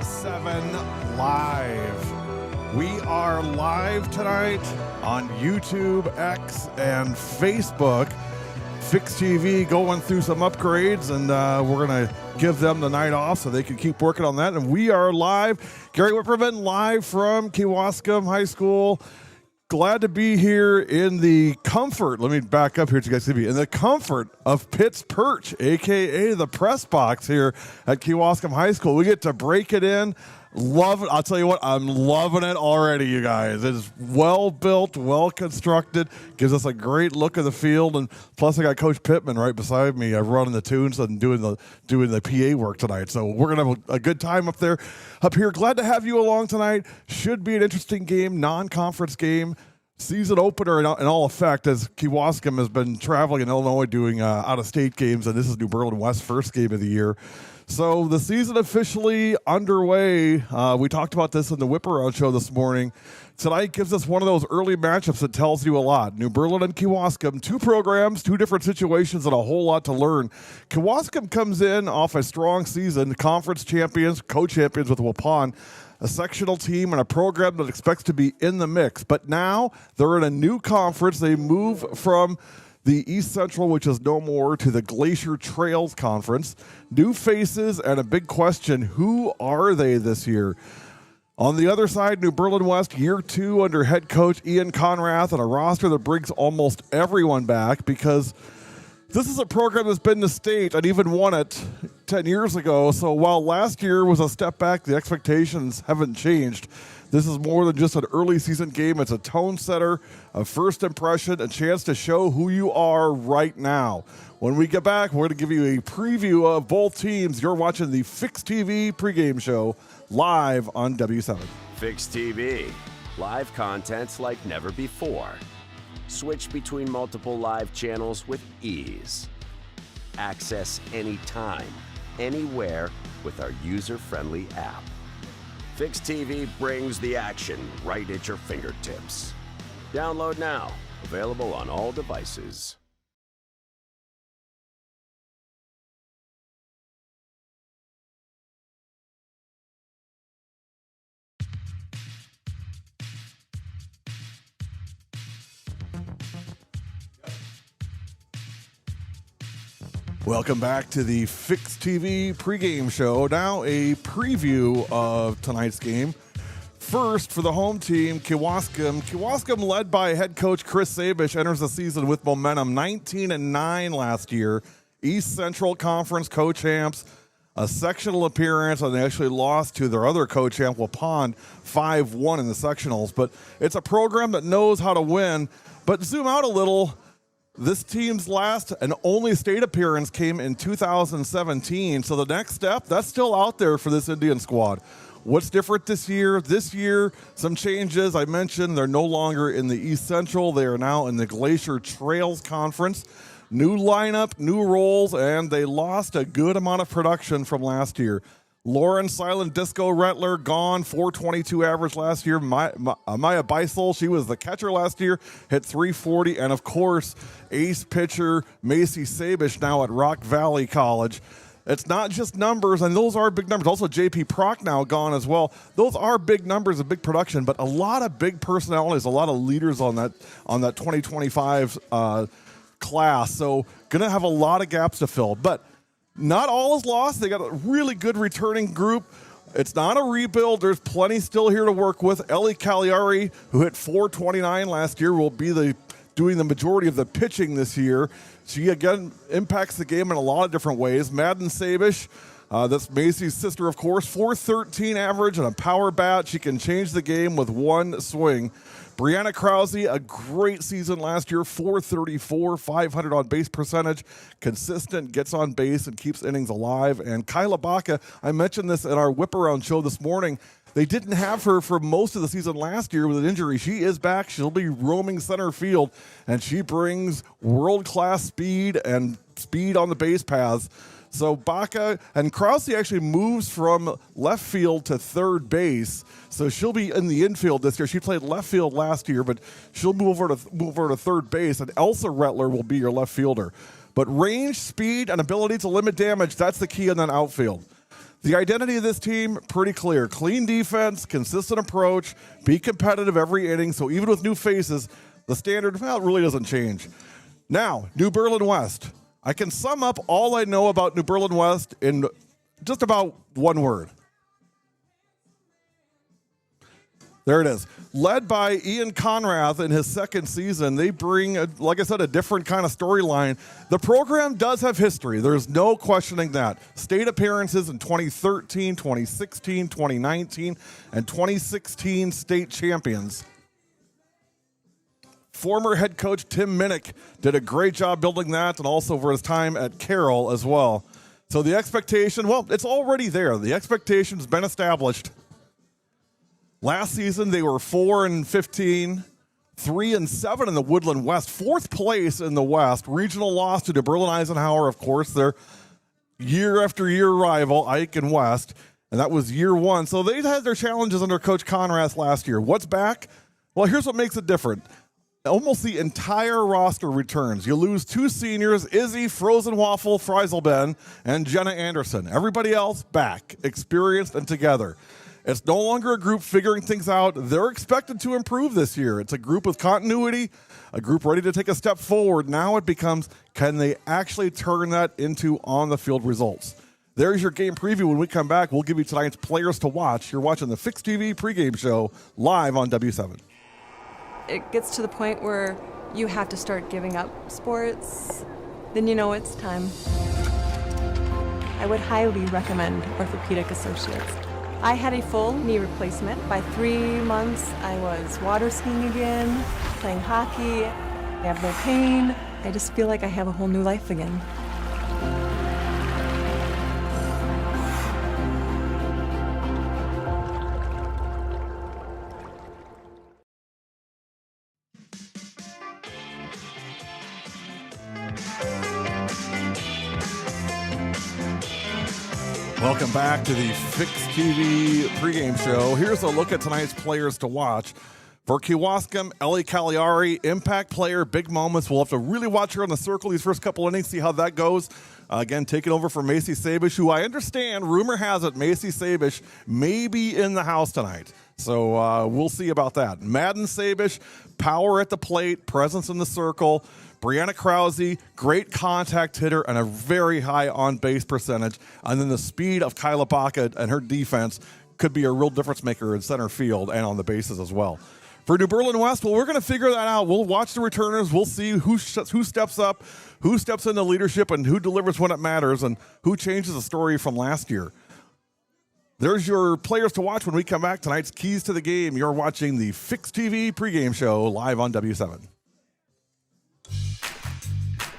7 Live. We are live tonight on YouTube, X, and Facebook. Fix TV going through some upgrades, and we're going to give them the night off so they can keep working on that. And we are live. Gary Whipperman live from Kewaskum High School. Glad to be here in the comfort. Let me back up here so you guys can see me. In the comfort of Pitt's Perch, a.k.a. the press box here at Kewaskum High School. We get to break it in. Love it. I'll tell you what, I'm loving it already, you guys. It is well built, well constructed, gives us a great look of the field, and plus I got Coach Pittman right beside me running the tunes and doing the PA work tonight. So we're going to have a good time up here. Glad to have you along tonight. Should be an interesting game, non-conference game. Season opener in all effect, as Kewaskum has been traveling in Illinois doing out-of-state games, and this is New Berlin West's first game of the year. So the season officially underway. We talked about this in the Whip Around show this morning. Tonight gives us one of those early matchups that tells you a lot. New Berlin and Kewaskum, two programs, two different situations, and a whole lot to learn. Kewaskum comes in off a strong season, conference champions, co-champions with Waupun, a sectional team and a program that expects to be in the mix. But now they're in a new conference. They move from the East Central, which is no more, to the Glacier Trails Conference. New faces and a big question, who are they this year? On the other side, New Berlin West, year 2 under head coach Ian Conrath, and a roster that brings almost everyone back, because this is a program that's been to state and even won it 10 years ago. So while last year was a step back, the expectations haven't changed. This is more than just an early season game. It's a tone setter, a first impression, a chance to show who you are right now. When we get back, we're going to give you a preview of both teams. You're watching the Fix TV pregame show live on W7. Fix TV, live contents like never before. Switch between multiple live channels with ease. Access anytime, anywhere with our user-friendly app. Fix TV brings the action right at your fingertips. Download now. Available on all devices. Welcome back to the Fix TV pregame show. Now a preview of tonight's game. First, for the home team, Kewaskum. Kewaskum, led by head coach Chris Sabish, enters the season with momentum. 19-9 last year. East Central Conference co-champs. A sectional appearance, and they actually lost to their other co-champ, Waupun, 5-1 in the sectionals. But it's a program that knows how to win. But zoom out a little. This team's last and only state appearance came in 2017, so the next step, that's still out there for this Indian squad. What's different this year? This year, some changes. I mentioned they're no longer in the East Central. They are now in the Glacier Trails Conference. New lineup, new roles, and they lost a good amount of production from last year. Lauren Silent Disco Rettler gone, 422 average laya year. Maya Beisel, she was the catcher last year, hit 340. And of course, ace pitcher Macy Sabish now at Rock Valley College. It's not just numbers, and those are big numbers. Also, J.P. Prock now gone as well. Those are big numbers and big production, but a lot of big personalities, a lot of leaders on that 2025 class. So going to have a lot of gaps to fill. But not all is lost. They got a really good returning group. It's not a rebuild. There's plenty still here to work with. Ellie Cagliari, who hit 429 last year, will be doing the majority of the pitching this year. She, again, impacts the game in a lot of different ways. Madden Sabish, that's Macy's sister, of course, 413 average and a power bat. She can change the game with one swing. Brianna Krause, a great season last year, 434, 500 on base percentage, consistent, gets on base and keeps innings alive. And Kyla Baca, I mentioned this in our Whip Around show this morning. They didn't have her for most of the season last year with an injury. She is back. She'll be roaming center field, and she brings world-class speed and speed on the base paths. So Baca and Krause actually moves from left field to third base. So she'll be in the infield this year. She played left field last year, but she'll move over to third base, and Elsa Rettler will be your left fielder. But range, speed, and ability to limit damage, that's the key in that outfield. The identity of this team, pretty clear. Clean defense, consistent approach, be competitive every inning. So even with new faces, the standard, well, it really doesn't change. Now, New Berlin West. I can sum up all I know about New Berlin West in just about one word. There it is. Led by Ian Conrath in his second season, they bring, like I said, a different kind of storyline. The program does have history. There's no questioning that. State appearances in 2013, 2016, 2019, and 2016 state champions. Former head coach Tim Minnick did a great job building that, and also for his time at Carroll as well. So the expectation, well, it's already there. The expectation's been established. Last season, they were 4-15, 3-7 in the Woodland West, fourth place in the West. Regional loss to Berlin Eisenhower, of course, their year after year rival, Ike and West, and that was year one. So they had their challenges under Coach Conrath last year. What's back? Well, here's what makes it different. Almost the entire roster returns. You lose two seniors, Izzy Frozen Waffle Freiselben and Jenna Anderson. Everybody else back, experienced and together. It's no longer a group figuring things out. They're expected to improve this year. It's a group with continuity, a group ready to take a step forward. Now it becomes, can they actually turn that into on-the-field results? There's your game preview. When we come back, we'll give you tonight's players to watch. You're watching the Fix TV pregame show live on W7. It gets to the point where you have to start giving up sports. Then you know it's time. I would highly recommend Orthopedic Associates. I had a full knee replacement. By 3 months, I was water skiing again, playing hockey. I have no pain. I just feel like I have a whole new life again. Welcome back to the Fix TV pregame show. Here's a look at tonight's players to watch. For Kewaskum, Ellie Cagliari, impact player, big moments. We'll have to really watch her on the circle these first couple innings, see how that goes. Again, taking over for Macy Sabish, who I understand, rumor has it, Macy Sabish may be in the house tonight. So we'll see about that. Madden Sabish, power at the plate, presence in the circle. Brianna Krause, great contact hitter and a very high on-base percentage. And then the speed of Kyla Baca and her defense could be a real difference maker in center field and on the bases as well. For New Berlin West, well, we're going to figure that out. We'll watch the returners. We'll see who steps up, who steps into leadership, and who delivers when it matters, and who changes the story from last year. There's your players to watch when we come back. Tonight's Keys to the Game. You're watching the Fix TV pregame show live on W7.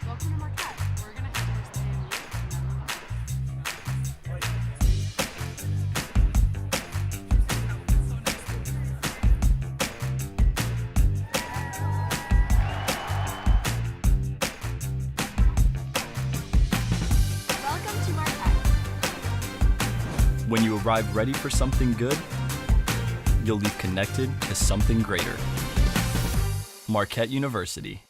Welcome to Marquette. We're going to have first day in Welcome to Marquette. When you arrive ready for something good, you'll leave connected to something greater. Marquette University.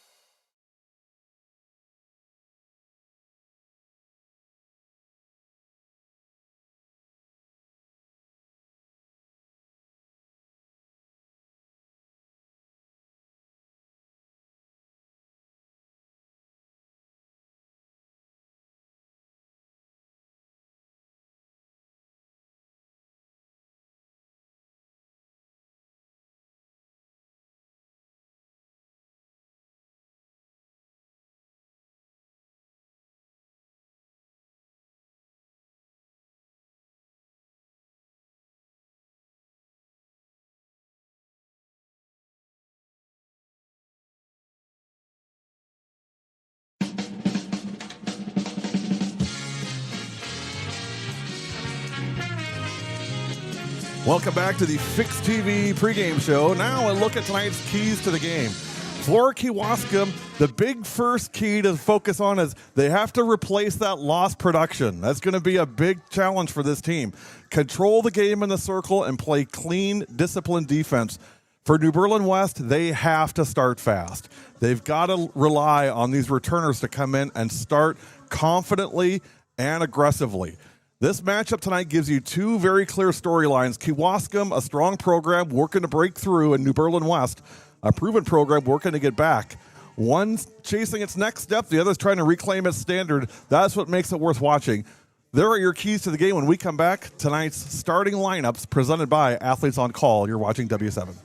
Welcome back to the Fix TV pregame show. Now a look at tonight's keys to the game. For Kewaskum, the big first key to focus on is they have to replace that lost production. That's going to be a big challenge for this team. Control the game in the circle and play clean, disciplined defense. For New Berlin West, they have to start fast. They've got to rely on these returners to come in and start confidently and aggressively. This matchup tonight gives you two very clear storylines. Kewaskum, a strong program working to break through, and New Berlin West, a proven program working to get back. One's chasing its next step, the other's trying to reclaim its standard. That's what makes it worth watching. There are your keys to the game when we come back. Tonight's starting lineups presented by Athletes on Call. You're watching W7.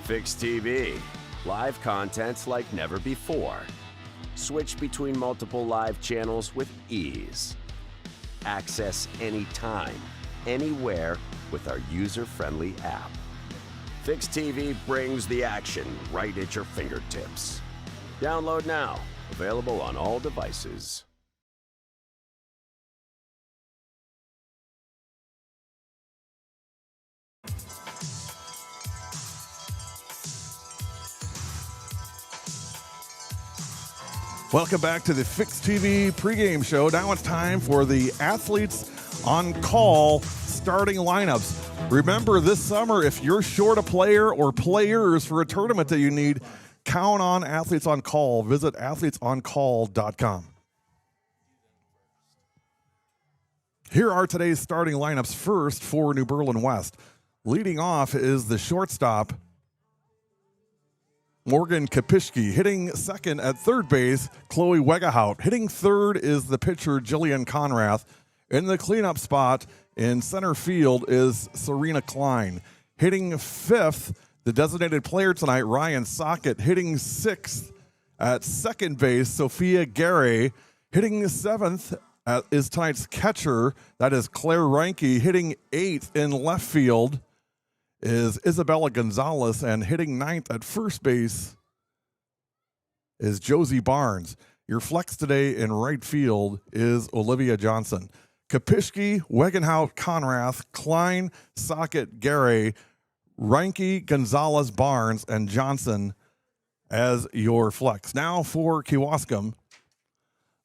Fix TV. Live contents like never before. Switch between multiple live channels with ease. Access anytime, anywhere with our user-friendly app. Fix TV brings the action right at your fingertips. Download now. Available on all devices. Welcome back to the Fix TV pregame show. Now it's time for the Athletes on Call starting lineups. Remember, this summer, if you're short a player or players for a tournament that you need, count on Athletes on Call. Visit athletesoncall.com. Here are today's starting lineups. First for New Berlin West. Leading off is the shortstop, Morgan Kapishki. Hitting second at third base, Chloe Wegehout. Hitting third is the pitcher, Jillian Conrath. In the cleanup spot in center field is Serena Klein. Hitting fifth, the designated player tonight, Ryan Sockett. Hitting sixth at second base, Sophia Gary. Hitting seventh is tonight's catcher, that is Claire Reinke. Hitting eighth in left field is Isabella Gonzalez, and hitting ninth at first base is Josie Barnes. Your flex today in right field is Olivia Johnson. Kapishki, Wegenhout, Conrath, Klein, Sockett, Gary, Reinke, Gonzalez, Barnes, and Johnson as your flex. Now for Kewaskum.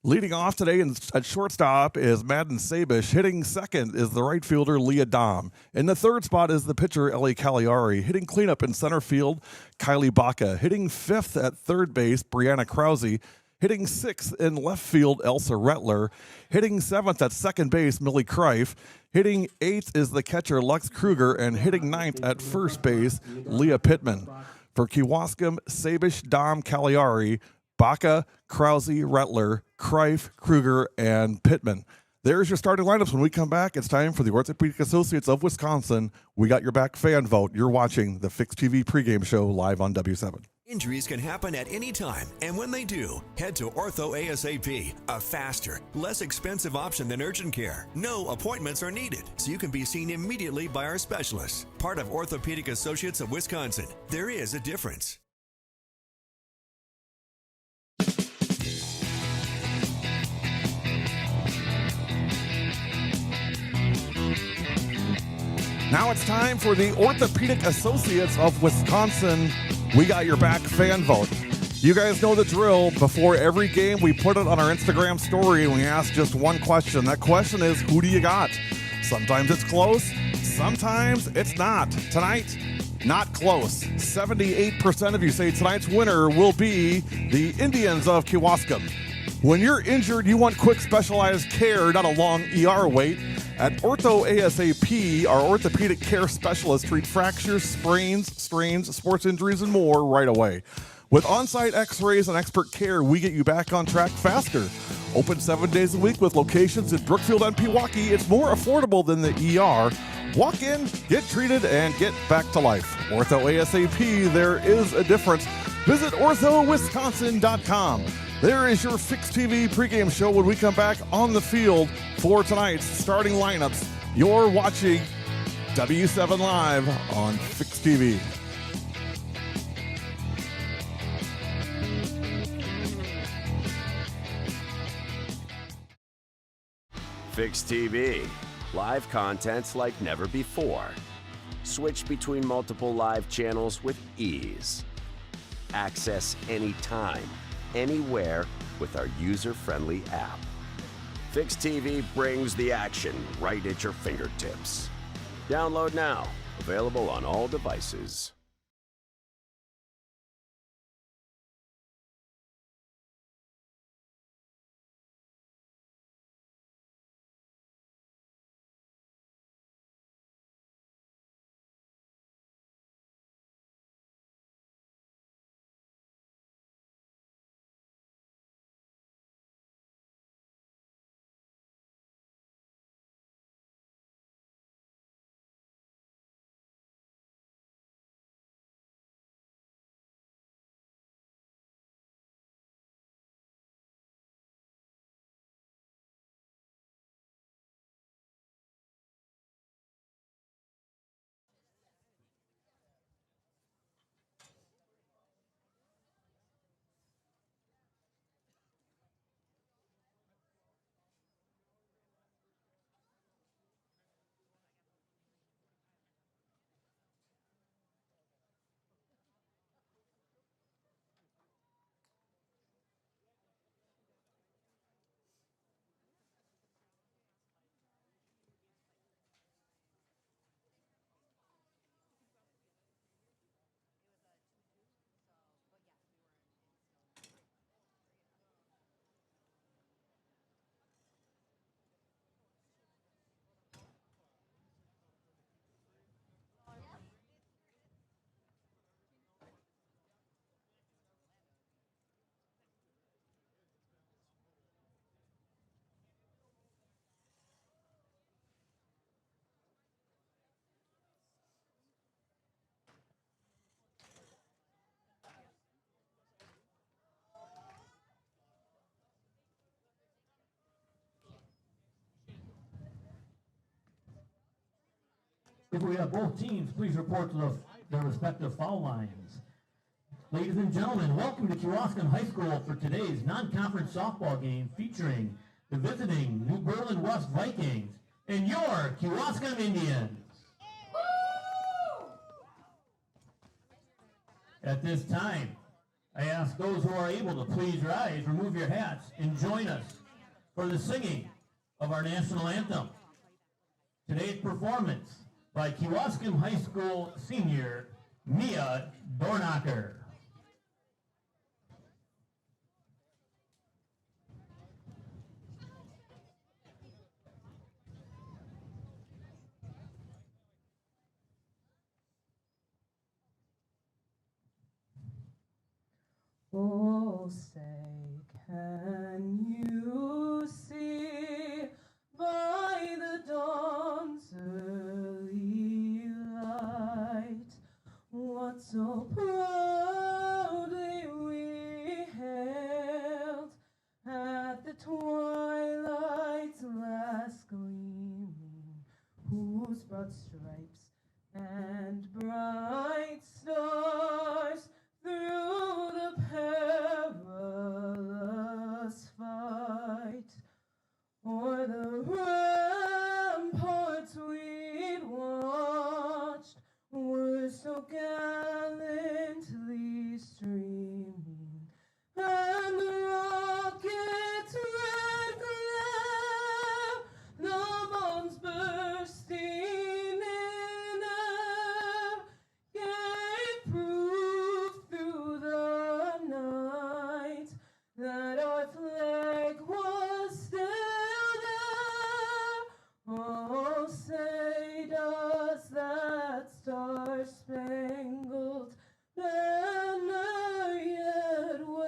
Leading off today at shortstop is Madden Sabish. Hitting second is the right fielder, Leah Dom. In the third spot is the pitcher, Ellie Cagliari. Hitting cleanup in center field, Kylie Baca. Hitting fifth at third base, Brianna Krause. Hitting sixth in left field, Elsa Rettler. Hitting seventh at second base, Millie Kreif. Hitting eighth is the catcher, Lux Kruger. And hitting ninth at first base, Leah Pittman. For Kewaskum, Sabish, Dom, Cagliari, Baca, Krause, Rettler, Kreif, Kruger, and Pittman. There's your starting lineups. When we come back, it's time for the Orthopedic Associates of Wisconsin. We got your back fan vote. You're watching the Fix TV pregame show live on W7. Injuries can happen at any time, and when they do, head to Ortho ASAP, a faster, less expensive option than urgent care. No appointments are needed, so you can be seen immediately by our specialists. Part of Orthopedic Associates of Wisconsin. There is a difference. Now it's time for the Orthopedic Associates of Wisconsin. We got your back fan vote. You guys know the drill. Before every game, we put it on our Instagram story and we ask just one question. That question is, who do you got? Sometimes it's close, sometimes it's not. Tonight, not close. 78% of you say tonight's winner will be the Indians of Kewaskum. When you're injured, you want quick specialized care, not a long ER wait. At Ortho ASAP, our orthopedic care specialists treat fractures, sprains, strains, sports injuries, and more right away. With on-site x-rays and expert care, we get you back on track faster. Open 7 days a week with locations in Brookfield and Pewaukee. It's more affordable than the ER. Walk in, get treated, and get back to life. Ortho ASAP, there is a difference. Visit orthowisconsin.com. There is your Fix TV pregame show when we come back on the field for tonight's starting lineups. You're watching W7 Live on Fix TV. Fix TV. Live contents like never before. Switch between multiple live channels with ease. Access anytime, anywhere with our user-friendly app. Fix TV brings the action right at your fingertips. Download now. Available on all devices. If we have both teams, please report to their respective foul lines. Ladies and gentlemen, welcome to Kewaskum High School for today's non-conference softball game featuring the visiting New Berlin West Vikings and your Kewaskum Indians. At this time, I ask those who are able to please rise, remove your hats, and join us for the singing of our national anthem. Today's performance by Kewaskum High School senior Mia Dornacher. Oh, say, can you see by the dawn's early light what so proudly we hailed at the twilight's last gleaming, whose broad stripes and bright stars through the perilous fight, o'er the ramparts we'd watched were so gallantly streaming, and the rocket's red glare, the bombs bursting in air, gave proof through the night that our flag was still there. Oh, say does that star-spangled banner yet wave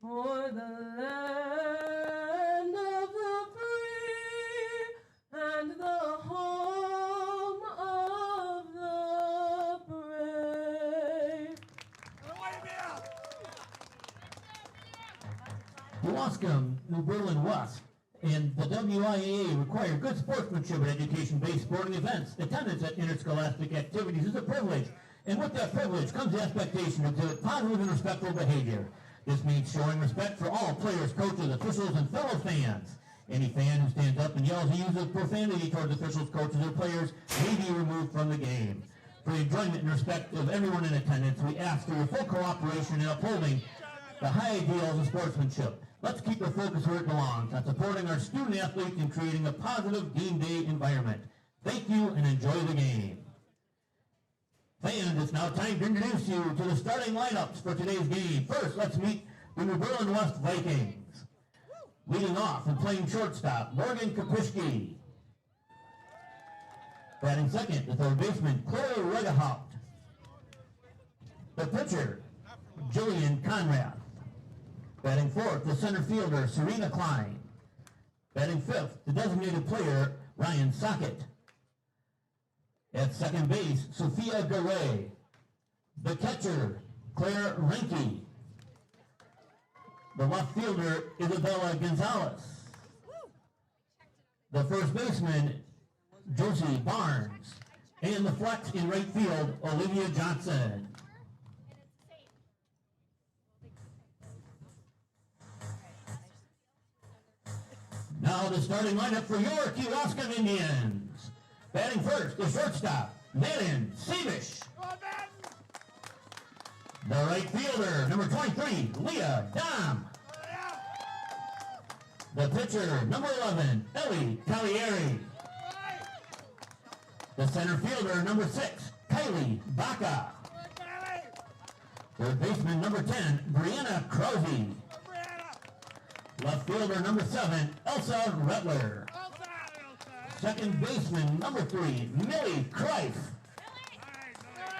o'er the land of the free and the home of the brave? Kewaskum, New Berlin West, and the WIAA require good sportsmanship at education-based sporting events. Attendance at interscholastic activities is a privilege, and with that privilege comes the expectation to exhibit positive and respectful behavior. This means showing respect for all players, coaches, officials, and fellow fans. Any fan who stands up and yells or uses profanity towards officials, coaches, or players may be removed from the game. For the enjoyment and respect of everyone in attendance, we ask for your full cooperation in upholding the high ideals of sportsmanship. Let's keep our focus where it belongs, on supporting our student athletes and creating a positive game day environment. Thank you and enjoy the game. Fans, it's now time to introduce you to the starting lineups for today's game. First, let's meet the New Berlin West Vikings. Leading off and playing shortstop, Morgan Kapischke. Batting second, the third baseman, Claire Regehaupt. The pitcher, Jillian Conrad. Batting fourth, the center fielder, Serena Klein. Batting fifth, the designated player, Ryan Sockett. At second base, Sophia Garay. The catcher, Claire Renke. The left fielder, Isabella Gonzalez. The first baseman, Josie Barnes. And the flex in right field, Olivia Johnson. Now the starting lineup for your Kewaskum Indians. Batting first, the shortstop, Madden Seavish. The right fielder, number 23, Leah Dom. The pitcher, number 11, Ellie Cagliari. The center fielder, number 6, Kylie Baca. Third baseman, number 10, Brianna Krause. Left fielder, number 7, Elsa Rettler. Second baseman, number 3, Millie Kreif.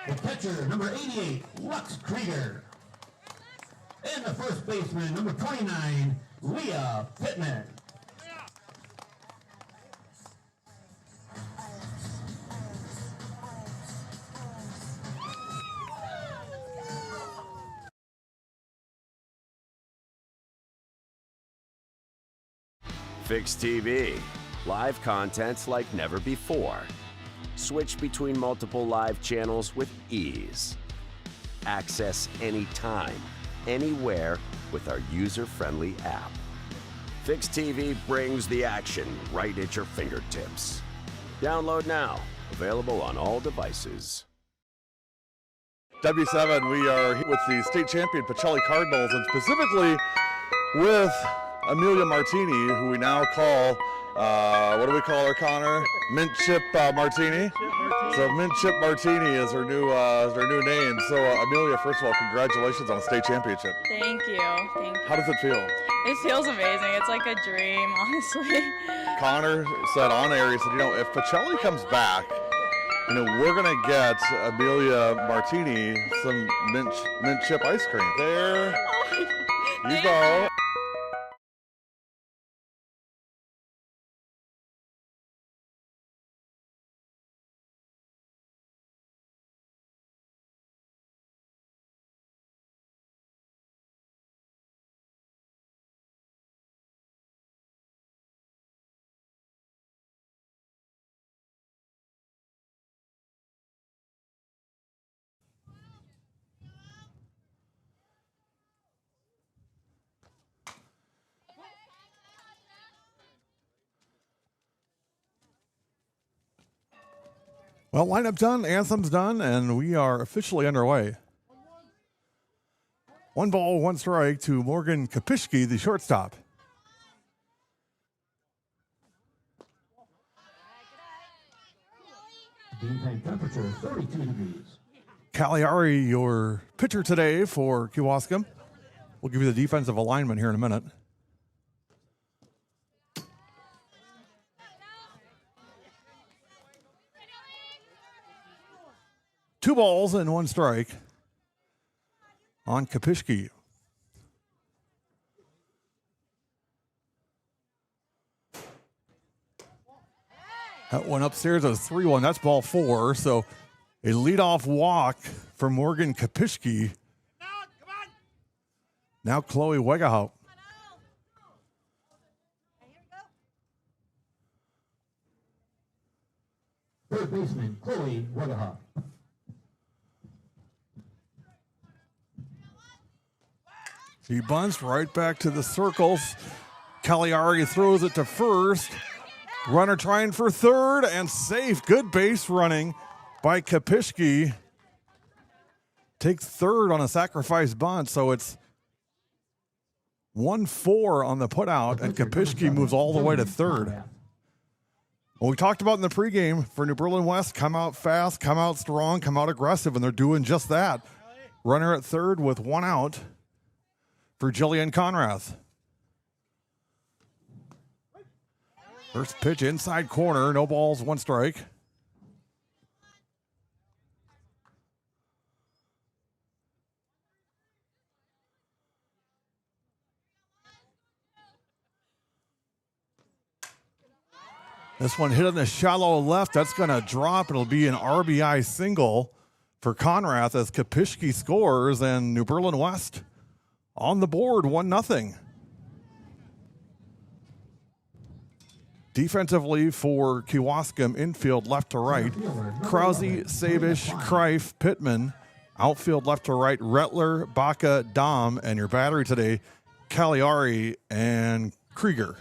The catcher, number 88, Lux Krieger. And the first baseman, number 29, Leah Pittman. Fix TV, Live contents like never before. Switch between multiple live channels with ease. Access anytime, anywhere with our user-friendly app. Fix TV brings the action right at your fingertips. Download now. Available on all devices. W7, we are here with the state champion Pacelli Cardinals, and specifically with Amelia Martini, who we now call, what do we call her, Connor? Mint Chip Martini. So Mint Chip Martini is her new name. So Amelia, first of all, congratulations on a state championship. Thank you. Thank you. How does it feel? It feels amazing. It's like a dream, honestly. Connor said on air, he said, if Pacelli comes back, we're going to get Amelia Martini some mint chip ice cream. There you go. Well, lineup done, anthem's done, and we are officially underway. 1 ball, 1 strike to Morgan Kapishki, the shortstop. Daytime temperature 32 degrees. Cagliari, your pitcher today for Kewaskum. We'll give you the defensive alignment here in a minute. Two balls and 1 strike on Kapishki. That one upstairs is 3-1. That's ball 4. So a leadoff walk for Morgan Kapishki. Now Chloe Wegahout. Third baseman Chloe Wegahout. He bunts right back to the circles. Cagliari throws it to first. Runner trying for third and safe. Good base running by Kapishki. Takes third on a sacrifice bunt, so it's 1-4 on the putout, and Kapishki moves all the way to third. Well, we talked about in the pregame for New Berlin West, come out fast, come out strong, come out aggressive, and they're doing just that. Runner at third with 1 out for Jillian Conrath. First pitch inside corner, no balls, 1 strike. This one hit on the shallow left. That's going to drop. It'll be an RBI single for Conrath as Kapishki scores, and New Berlin West on the board, 1-0. Defensively for Kewaskum, infield left to right. Krause, Sabish, Kreif, Pittman. Outfield left to right, Rettler, Baca, Dom. And your battery today, Cagliari and Krieger.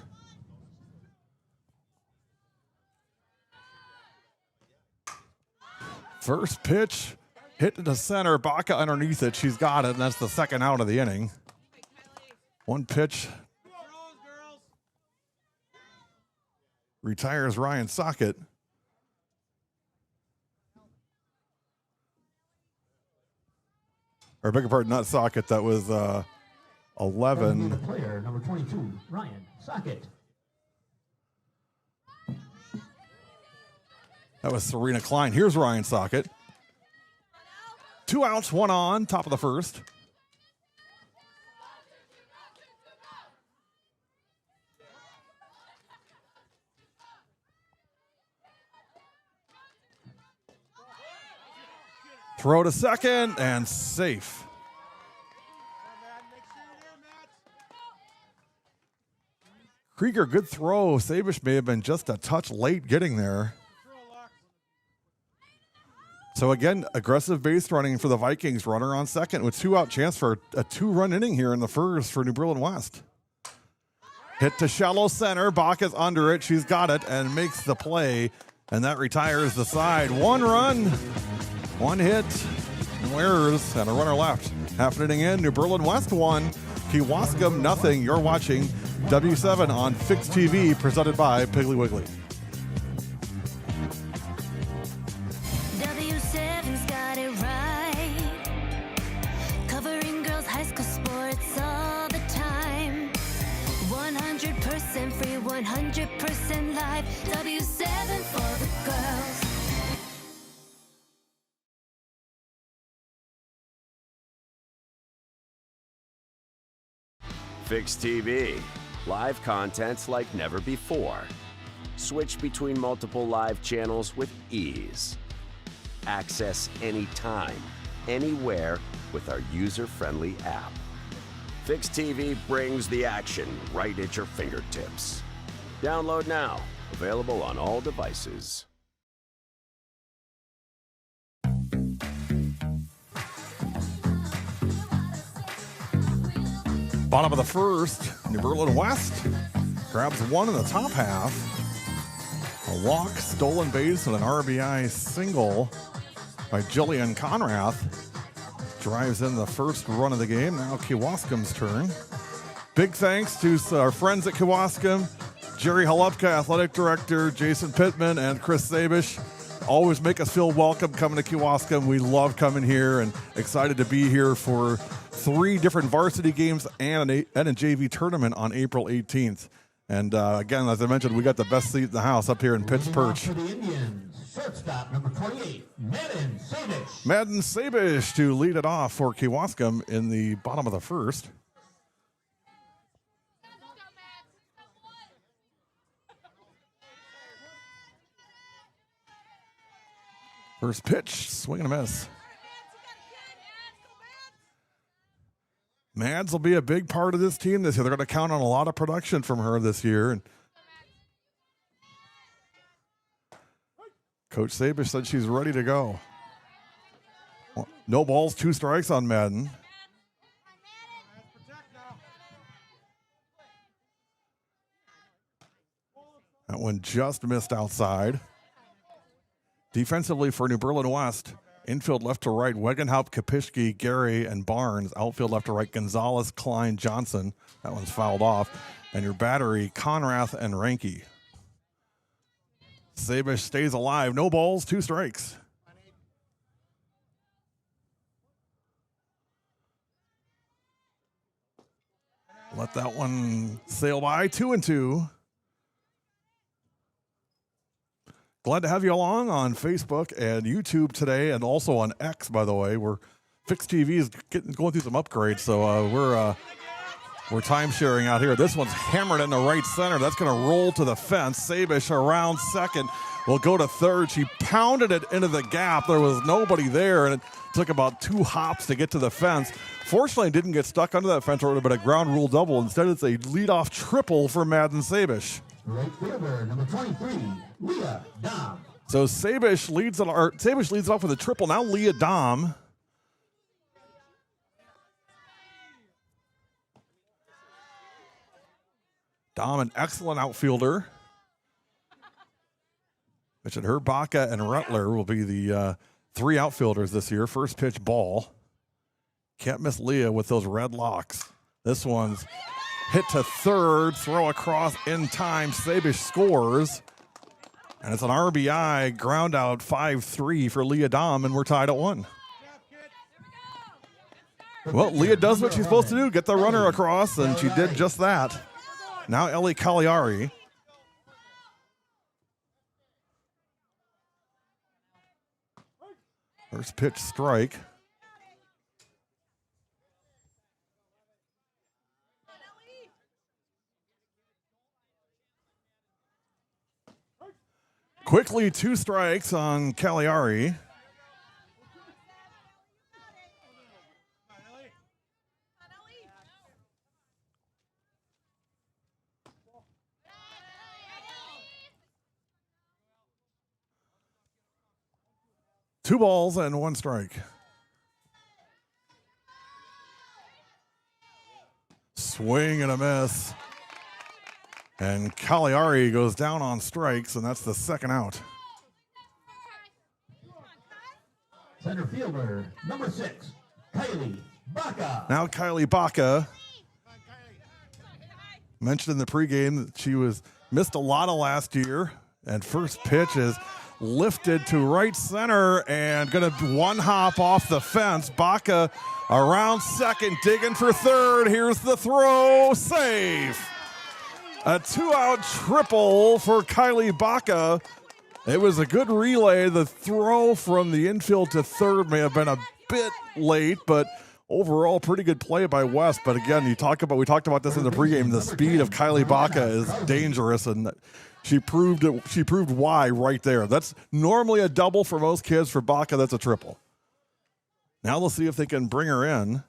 First pitch, hit to the center, Baca underneath it. She's got it, and that's the 2nd out of the inning. 1 pitch. Retires Ryan Sockett. Or beg your pardon, not Sockett. That was 11. The player, number 22, Ryan Sockett. That was Serena Klein. Here's Ryan Sockett. 2 outs, 1 on, top of the first. Throw to second and safe. Krieger, good throw. Sabish may have been just a touch late getting there. So again, aggressive base running for the Vikings. Runner on second with 2-out chance for a 2-run inning here in the first for New Berlin West. Hit to shallow center. Bach is under it. She's got it and makes the play. And that retires the side. 1 run, 1 hit. Where's and a runner left. Half an inning in. New Berlin West 1. Kewaskum nothing. You're watching W7 on Fixed TV, presented by Piggly Wiggly. W7's got it right. Covering girls' high school sports all the time. 100% free, 100% live. W7 for the girls. Fixed TV. Live contents like never before. Switch between multiple live channels with ease. Access anytime, anywhere with our user-friendly app. Fixed TV brings the action right at your fingertips. Download now. Available on all devices. Bottom of the first, New Berlin West grabs 1 in the top half. A walk, stolen base, and an RBI single by Jillian Conrath. Drives in the first run of the game. Now Kewaskum's turn. Big thanks to our friends at Kewaskum, Jerry Halupka, Athletic Director, Jason Pittman, and Chris Sabish. Always make us feel welcome coming to Kewaskum. We love coming here and excited to be here for 3 different varsity games and a JV tournament on April 18th. And again, as I mentioned, we got the best seat in the house up here in Pitts Perch. For the Indians, shortstop number 28, Madden Sabish. Madden Sabish to lead it off for Kewaskum in the bottom of the first. First pitch, swing and a miss. Mads will be a big part of this team this year. They're going to count on a lot of production from her this year. And Coach Sabish said she's ready to go. Well, no balls, 2 strikes on Madden. That one just missed outside. Defensively for New Berlin West, infield left to right, Wegenhaupt, Kapishki, Gary, and Barnes. Outfield left to right, Gonzalez, Klein, Johnson. That one's fouled off. And your battery, Conrath and Ranke. Sabish stays alive. No balls, 2 strikes. Let that one sail by. 2-2. Glad to have you along on Facebook and YouTube today, and also on X, by the way. Fixed TV is going through some upgrades, so we're time sharing out here. This one's hammered in the right center. That's going to roll to the fence. Sabish around second will go to third. She pounded it into the gap. There was nobody there, and it took about 2 hops to get to the fence. Fortunately, it didn't get stuck under that fence, or it would have been a ground rule double. Instead, it's a leadoff triple for Madden Sabish. Right fielder, number 23, Leah Dom. So Sabish leads it off with a triple. Now Leah Dom. Dom, an excellent outfielder. Mentioned her, Baca, and Rutler will be the 3 outfielders this year. First pitch ball. Can't miss Leah with those red locks. This one's hit to third, throw across in time. Sabish scores. And it's an RBI ground out 5-3 for Leah Dom, and we're tied at 1. Well, Leah does what she's supposed to do, get the runner across, and she did just that. Now Ellie Cagliari. First pitch strike. Quickly, 2 strikes on Cagliari. 2 balls and 1 strike. Swing and a miss. And Cagliari goes down on strikes, and that's the 2nd out. Center fielder, number 6, Kylie Baca. Now Kylie Baca. Mentioned in the pregame that she missed a lot of last year, and first pitch is lifted to right center and going to one hop off the fence. Baca around second, digging for third. Here's the throw, safe. A 2-out triple for Kylie Baca. It was a good relay. The throw from the infield to third may have been a bit late, but overall pretty good play by West. But again, we talked about this in the pregame. The speed of Kylie Baca is dangerous, and she proved why right there. That's normally a double for most kids. For Baca, that's a triple. Now let's see if they can bring her in.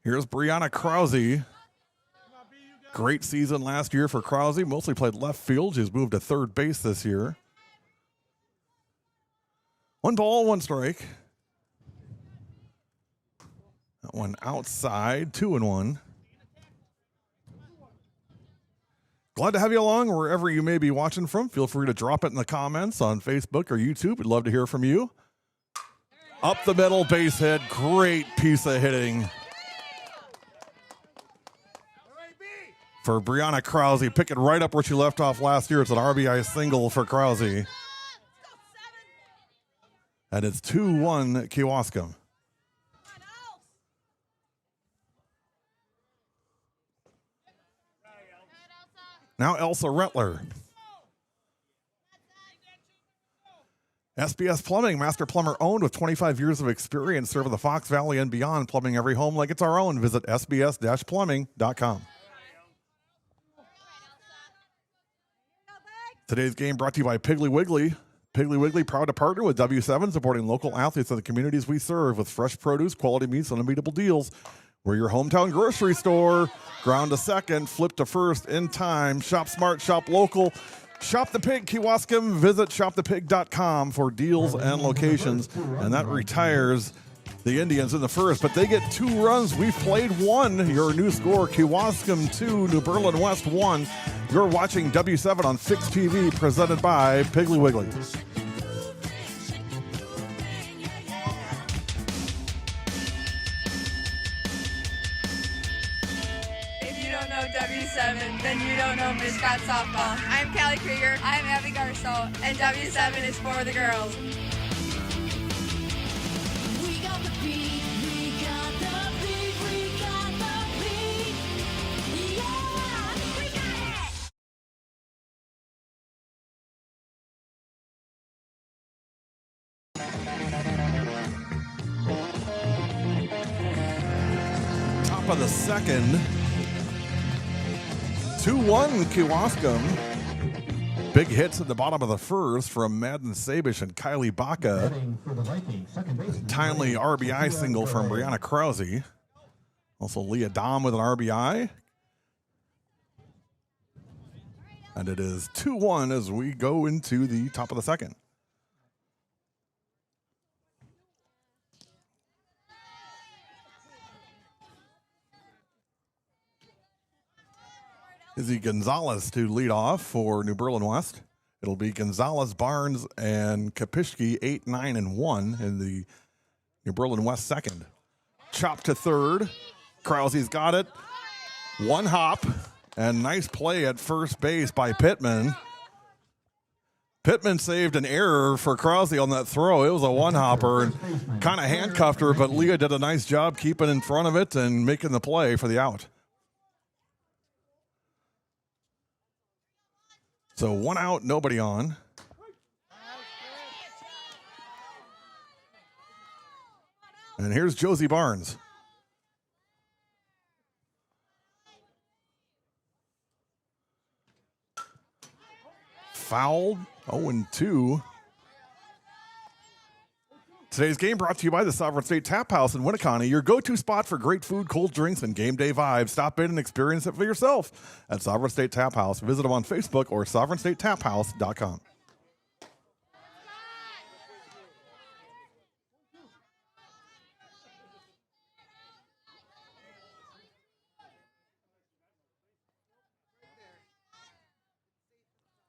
Here's Brianna Krause. Great season last year for Krause. Mostly played left field. She's moved to third base this year. 1 ball, 1 strike. That one outside, 2-1. Glad to have you along wherever you may be watching from. Feel free to drop it in the comments on Facebook or YouTube. We'd love to hear from you. Up the middle, base hit. Great piece of hitting for Brianna Krause. Picking right up where she left off last year. It's an RBI single for Krause. And it's 2-1 Kewaskum. Now Elsa Rettler. SBS Plumbing, master plumber owned with 25 years of experience, serving the Fox Valley and beyond, plumbing every home like it's our own. Visit sbs-plumbing.com. Today's game brought to you by Piggly Wiggly. Piggly Wiggly, proud to partner with W7, supporting local athletes in the communities we serve with fresh produce, quality meats, and unbeatable deals. We're your hometown grocery store. Ground to second, flip to first in time. Shop smart, shop local. Shop the Pig, Kewaskum. Visit shopthepig.com for deals and locations. And that retires the Indians in the first, but they get 2 runs. We've played 1. Your new score, Kewaskum 2, New Berlin West 1. You're watching W7 on Fixed TV, presented by Piggly Wiggly. If you don't know W7, then you don't know Miss Scott Softball. I'm Callie Krieger. I'm Abby Garso, and W7 is for the girls. We got the beat, we got the beat, we got the beat. Yeah, we got it. Top of the second. 2-1 Kewaskum. Big hits at the bottom of the first from Madden Sabish and Kylie Baca. Timely RBI single from Brianna Krause. Also Leah Dom with an RBI. And it is 2-1 as we go into the top of the second. Izzy Gonzalez to lead off for New Berlin West. It'll be Gonzalez, Barnes, and Kapishki 8, 9, and 1 in the New Berlin West second. Chop to third. Krause's got it. 1 hop. And nice play at first base by Pittman. Pittman saved an error for Krause on that throw. It was a 1-hopper and kind of handcuffed her, but Leah did a nice job keeping in front of it and making the play for the out. So 1 out, nobody on. And here's Josie Barnes. Fouled, 0-2. Today's game brought to you by the Sovereign State Tap House in Winneconne, your go-to spot for great food, cold drinks, and game day vibes. Stop in and experience it for yourself at Sovereign State Tap House. Visit them on Facebook or sovereignstatetaphouse.com.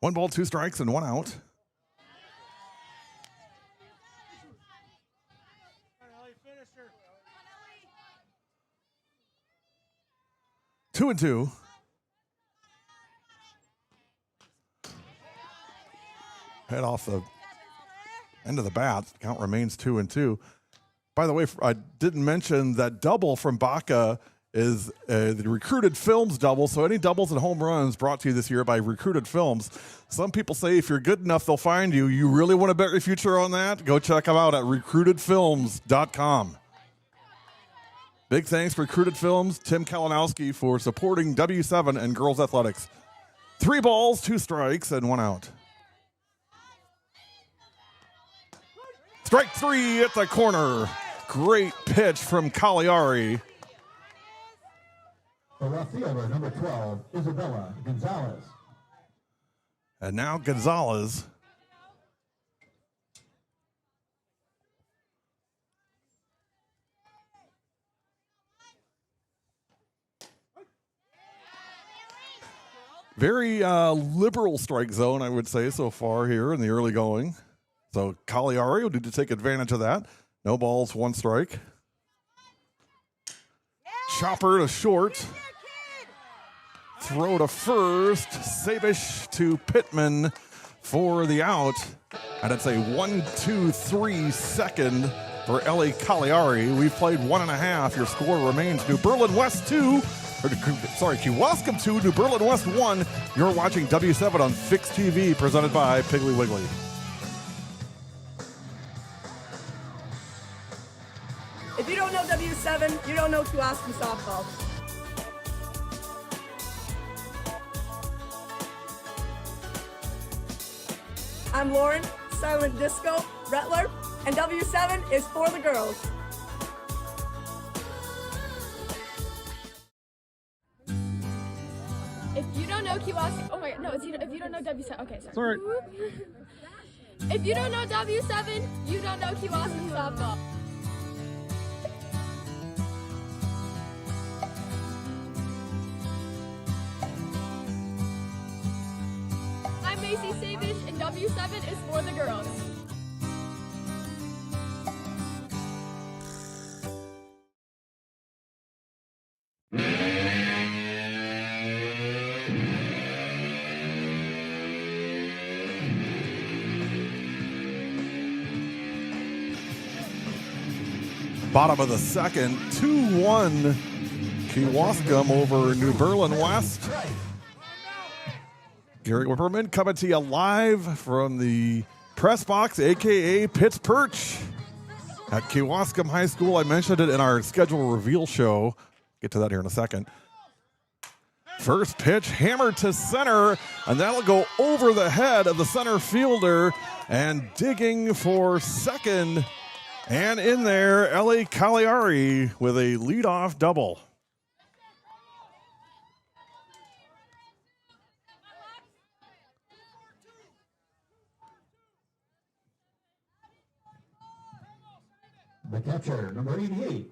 One ball, two strikes, and one out. Two and two. Head off the end of the bat. Count remains 2-2. By the way, I didn't mention that double from Baca is the Recruited Films double. So any doubles and home runs brought to you this year by Recruited Films. Some people say if you're good enough, they'll find you. You really want to bet your future on that? Go check them out at recruitedfilms.com. Big thanks to Recruited Films, Tim Kalinowski, for supporting W7 and girls athletics. 3 balls, 2 strikes, and 1 out. Strike 3 at the corner. Great pitch from Cagliari. The left fielder, number 12, Isabella Gonzalez. And now Gonzalez. Very liberal strike zone, I would say, so far here in the early going. So Cagliari will need to take advantage of that. No balls, 1 strike. Chopper to short. Throw to first. Sabish to Pittman for the out. And it's a 1-2-3 second for Ellie Cagliari. We've played 1.5. Your score remains New Berlin West 2. Kewaskum 2, New Berlin West 1. You're watching W7 on Fixed TV, presented by Piggly Wiggly. If you don't know W7, you don't know Kewaskum softball. I'm Lauren, Silent Disco, Rettler, and W7 is for the girls. If you don't know Kewaskum, oh my god, no, if you don't know W7, okay, sorry. If you don't know W7, you don't know Kewaskum softball. I'm Macy Savish, and W7 is for the girls. Bottom of the second, 2-1 Kewaskum over New Berlin West. Gary Whipperman coming to you live from the press box, a.k.a. Pitt's Perch at Kewaskum High School. I mentioned it in our schedule reveal show. Get to that here in a second. First pitch hammered to center, and that'll go over the head of the center fielder, and digging for second. And in there, Ellie Cagliari with a leadoff double. The catcher, number 88.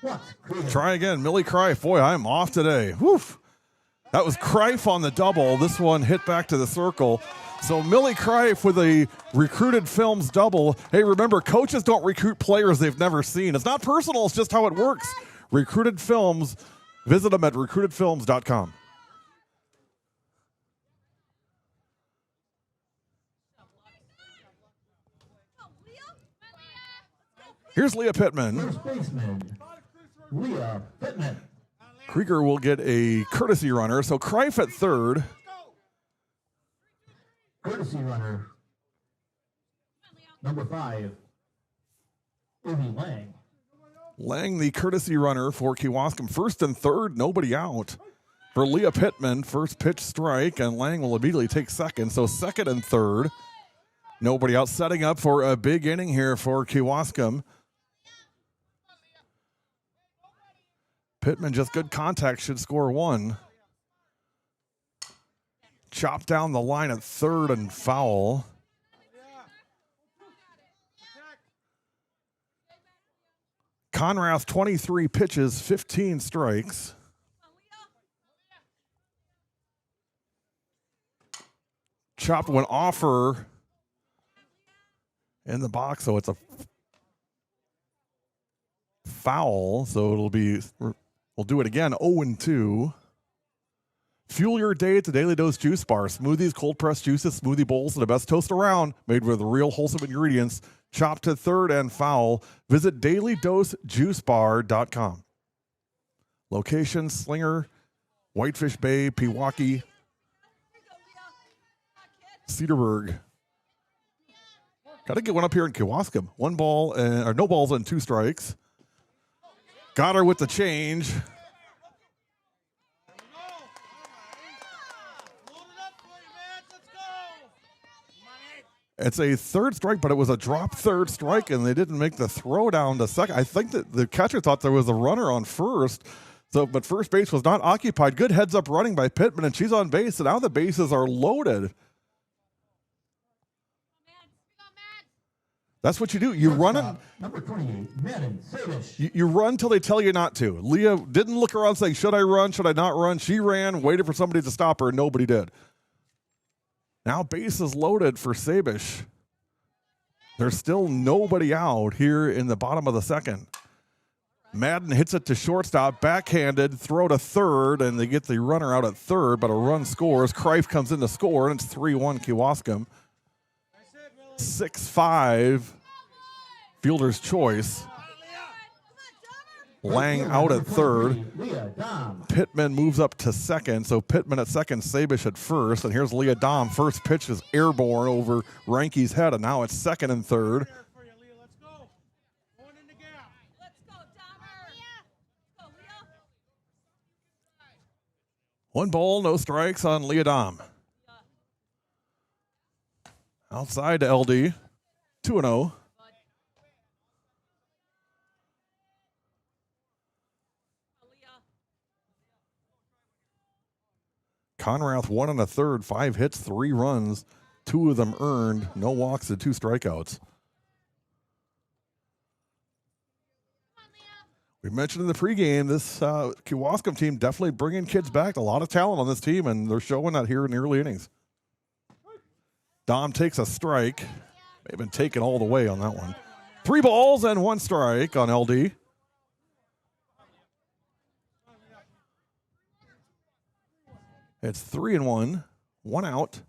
What? Try again, Millie Kreif. Boy, I'm off today. Woof. That was Kreif on the double. This one hit back to the circle. So Millie Kreif with a Recruited Films double. Hey, remember, coaches don't recruit players they've never seen. It's not personal. It's just how it works. Recruited Films. Visit them at recruitedfilms.com. Here's Leah Pittman. First baseman, Leah Pittman. Krieger will get a courtesy runner. So Kreif at third. Courtesy runner, number 5, Ivy Lang. Lang, the courtesy runner for Kewaskum. First and third, nobody out. For Leah Pittman, first pitch strike, and Lang will immediately take second. So second and third. Nobody out, setting up for a big inning here for Kewaskum. Pittman, just good contact, should score one. Chop down the line at third and foul. Conrath, 23 pitches, 15 strikes. Chopped one offer in the box, so it's a foul. So it'll be, we'll do it again, 0-2. Fuel your day at the Daily Dose Juice Bar. Smoothies, cold pressed juices, smoothie bowls, and the best toast around, made with real wholesome ingredients. Chopped to third and foul. Visit dailydosejuicebar.com. Location, Slinger, Whitefish Bay, Pewaukee, Cedarburg. Got to get one up here in Kewaskum. One ball, or no balls and 2 strikes. Got her with the change. It's a third strike, but it was a drop third strike, and they didn't make the throw down to second. I think that the catcher thought there was a runner on first, but first base was not occupied. Good heads-up running by Pittman, and she's on base, and now the bases are loaded. That's what you do. You run it. Number 28, Madden, Salish. You run till they tell you not to. Leah didn't look around saying, should I run, should I not run? She ran, waited for somebody to stop her, and nobody did. Now bases loaded for Sabish. There's still nobody out here in the bottom of the second. Madden hits it to shortstop, backhanded, throw to third, and they get the runner out at third, but a run scores. Kreif comes in to score, and it's 3-1 Kewaskum. 6-5, fielder's choice. Lang out at third. Pittman moves up to second. So Pittman at second, Sabish at first. And here's Leah Dom. First pitch is airborne over Ranke's head. And now it's second and third. One ball, no strikes on Leah Dom. Outside to LD. 2-0. Conrath 1 1/3, 5 hits, 3 runs, 2 of them earned, no walks and 2 strikeouts. We mentioned in the pregame, this Kewaskum team definitely bringing kids back. A lot of talent on this team, and they're showing that here in the early innings. Dom takes a strike. May have been taken all the way on that one. 3 balls and 1 strike on LD. It's 3-1, 1 out.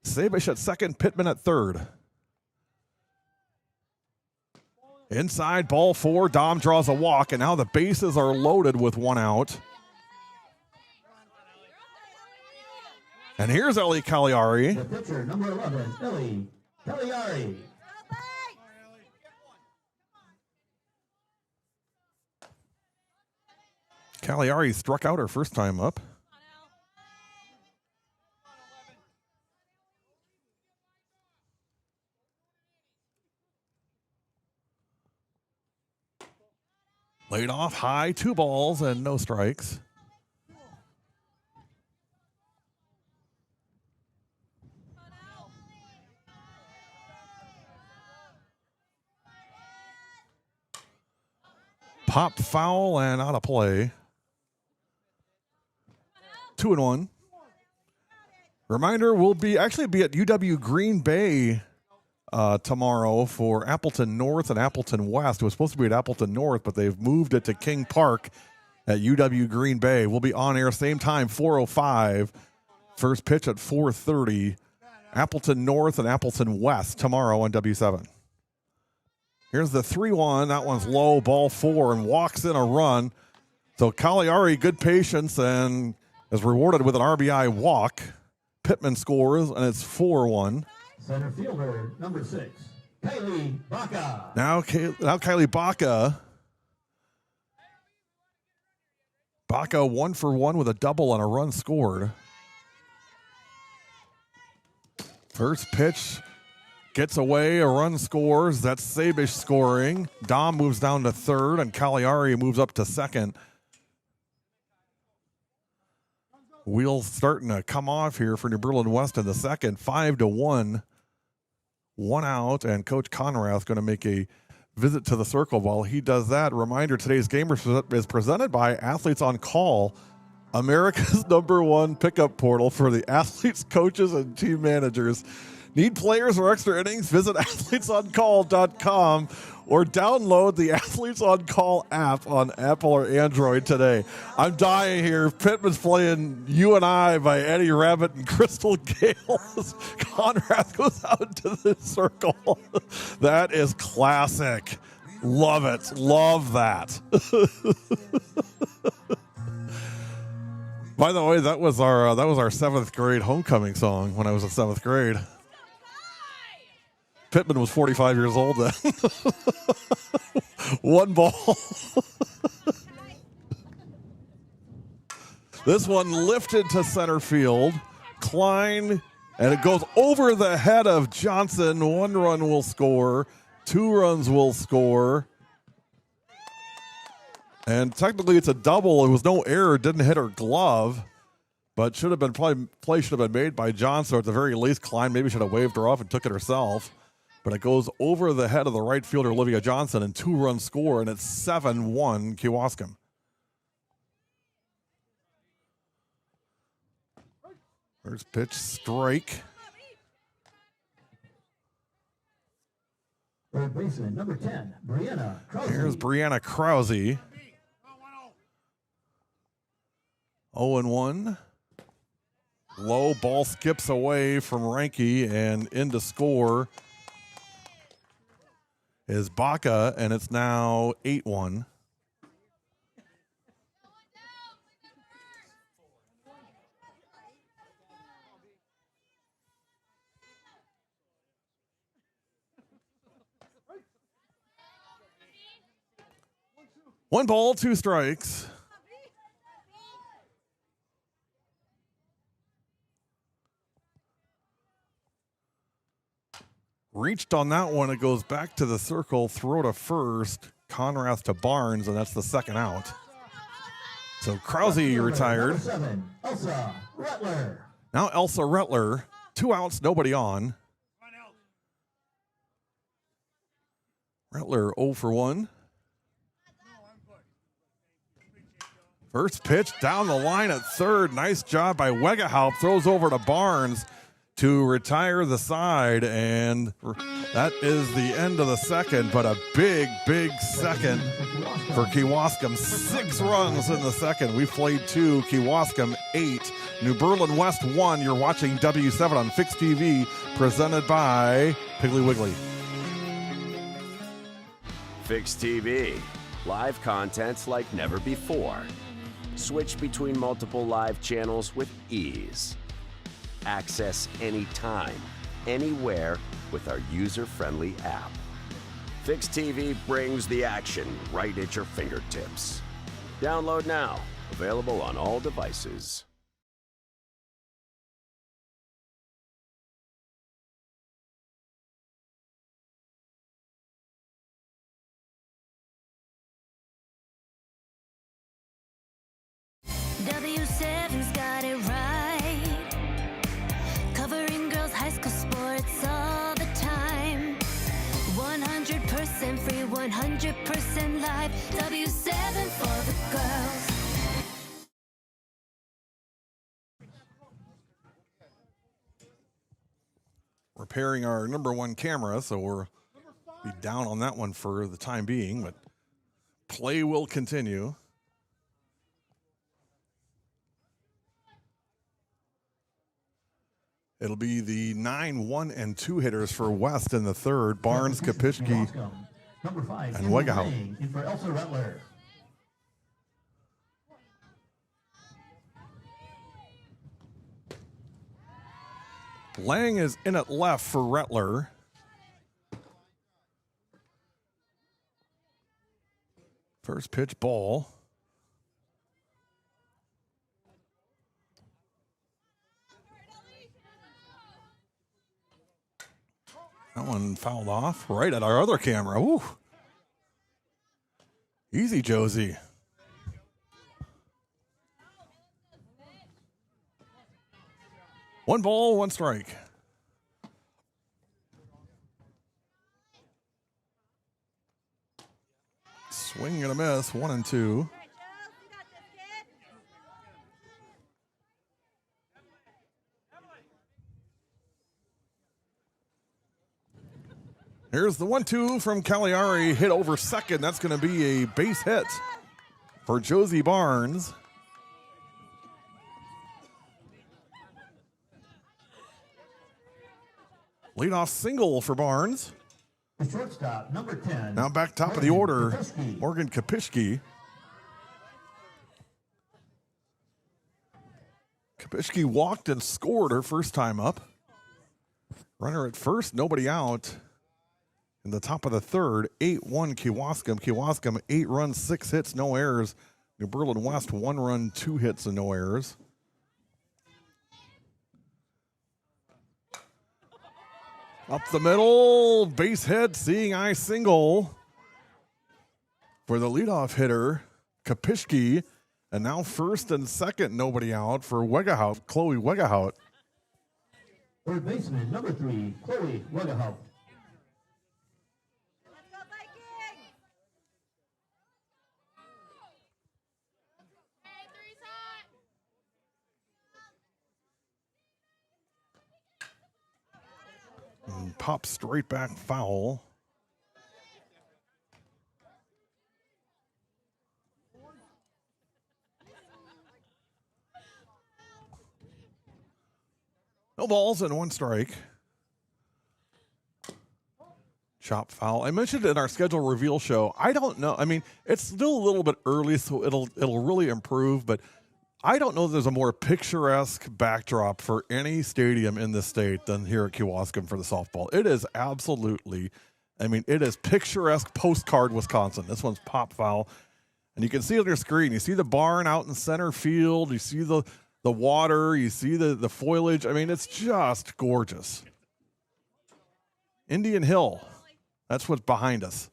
Sabish at second, Pittman at third. Inside, ball 4. Dom draws a walk, and now the bases are loaded with 1 out. And here's Ellie Cagliari. The pitcher, number 11, Ellie Cagliari. Cagliari struck out her first time up. Laid off high, 2 balls and no strikes. Pop foul and out of play. 2-1. Reminder, we'll be at UW Green Bay tomorrow for Appleton North and Appleton West. It was supposed to be at Appleton North, but they've moved it to King Park at UW Green Bay. We'll be on air same time, 4:05. First pitch at 4:30. Appleton North and Appleton West tomorrow on W7. Here's the 3-1. That one's low, ball 4, and walks in a run. So Cagliari, good patience, and is rewarded with an RBI walk. Pittman scores, and it's 4-1. Center fielder, number 6, Kylie Baca. Now Kylie Baca. Baca 1 for 1 with a double and a run scored. First pitch gets away, a run scores. That's Sabish scoring. Dom moves down to third, and Cagliari moves up to second. Wheels starting to come off here for New Berlin West in the second. 5-1. 1 out, and Coach Conrath going to make a visit to the circle. While he does that, reminder, today's game is presented by Athletes on Call, America's #1 pickup portal for the athletes, coaches, and team managers. Need players or extra innings? Visit athletesoncall.com or download the Athletes on Call app on Apple or Android today. I'm dying here. Pittman's playing You and I by Eddie Rabbit and Crystal Gale. Conrad goes out to the circle. That is classic. Love it. Love that. By the way, that was our 7th grade homecoming song when I was in 7th grade. Pittman was 45 years old then. 1 ball. This one lifted to center field. Klein, and it goes over the head of Johnson. 1 run will score. 2 runs will score. And technically it's a double. It was no error. It didn't hit her glove. But should have been play should have been made by Johnson, or at the very least, Klein maybe should have waved her off and took it herself. But it goes over the head of the right fielder, Olivia Johnson, and 2 runs score, and it's 7-1 Kewaskum. First pitch, strike. Third baseman, number 10, Brianna Krause. Here's Brianna Krause. 0-1. Low ball skips away from Reinke, and in to score is Baca, and it's now 8-1. One ball, 2 strikes. Reached on that one. It goes back to the circle. Throw to first. Conrath to Barnes, and that's the 2nd out. So Krause retired. 7, Elsa Rettler. Now Elsa Rettler. 2 outs, nobody on. Rettler 0 for 1. First pitch down the line at third. Nice job by Wegehaupt. Throws over to Barnes to retire the side, and that is the end of the second, but a big, big second for Kewaskum. 6 runs in the second. We played 2, Kewaskum 8, New Berlin West 1. You're watching W7 on Fixed TV, presented by Piggly Wiggly. Fixed TV. Live contents like never before. Switch between multiple live channels with ease. Access anytime, anywhere with our user-friendly app. Fixed TV brings the action right at your fingertips. Download now. Available on all devices. W7's got it right. Covering girls' high school sports all the time. 100% free, 100% live. W7 for the girls. Repairing our #1 camera, so we'll be down on that one for the time being, but play will continue. It'll be the 9, 1, and 2 hitters for West in the third. Barnes, Kapishki, Number 5, and Wegehaupt. in for Elsa Rettler. Lang is in at left for Rettler. First pitch, ball. That one fouled off right at our other camera. Woo. Easy, Josie. One ball, one strike. Swing and a miss, 1-2. Here's the 1-2 from Cagliari, hit over second. That's going to be a base hit for Josie Barnes. Leadoff single for Barnes. The shortstop, number 10. Now back top of the order, Morgan Kapishki. Kapishki walked and scored her first time up. Runner at first, nobody out. In the top of the third, 8-1 Kewaskum. Kewaskum, 8 runs, 6 hits, no errors. New Berlin West, 1 run, 2 hits, and no errors. Up the middle, base hit, seeing eye single for the leadoff hitter, Kapishki. And now first and second, nobody out for Wegahout, Chloe Wegahout. Third baseman, number 3, Chloe Wegahout. And pop straight back foul. No balls and 1 strike. Chop foul. I mentioned it in our schedule reveal show. I don't know. I mean, it's still a little bit early, so it'll really improve, but I don't know if there's a more picturesque backdrop for any stadium in this state than here at Kewaskum for the softball. It is absolutely, I mean, it is picturesque postcard Wisconsin. This one's pop foul. And you can see it on your screen. You see the barn out in center field. You see the water. You see the foliage. I mean, it's just gorgeous. Indian Hill. That's what's behind us.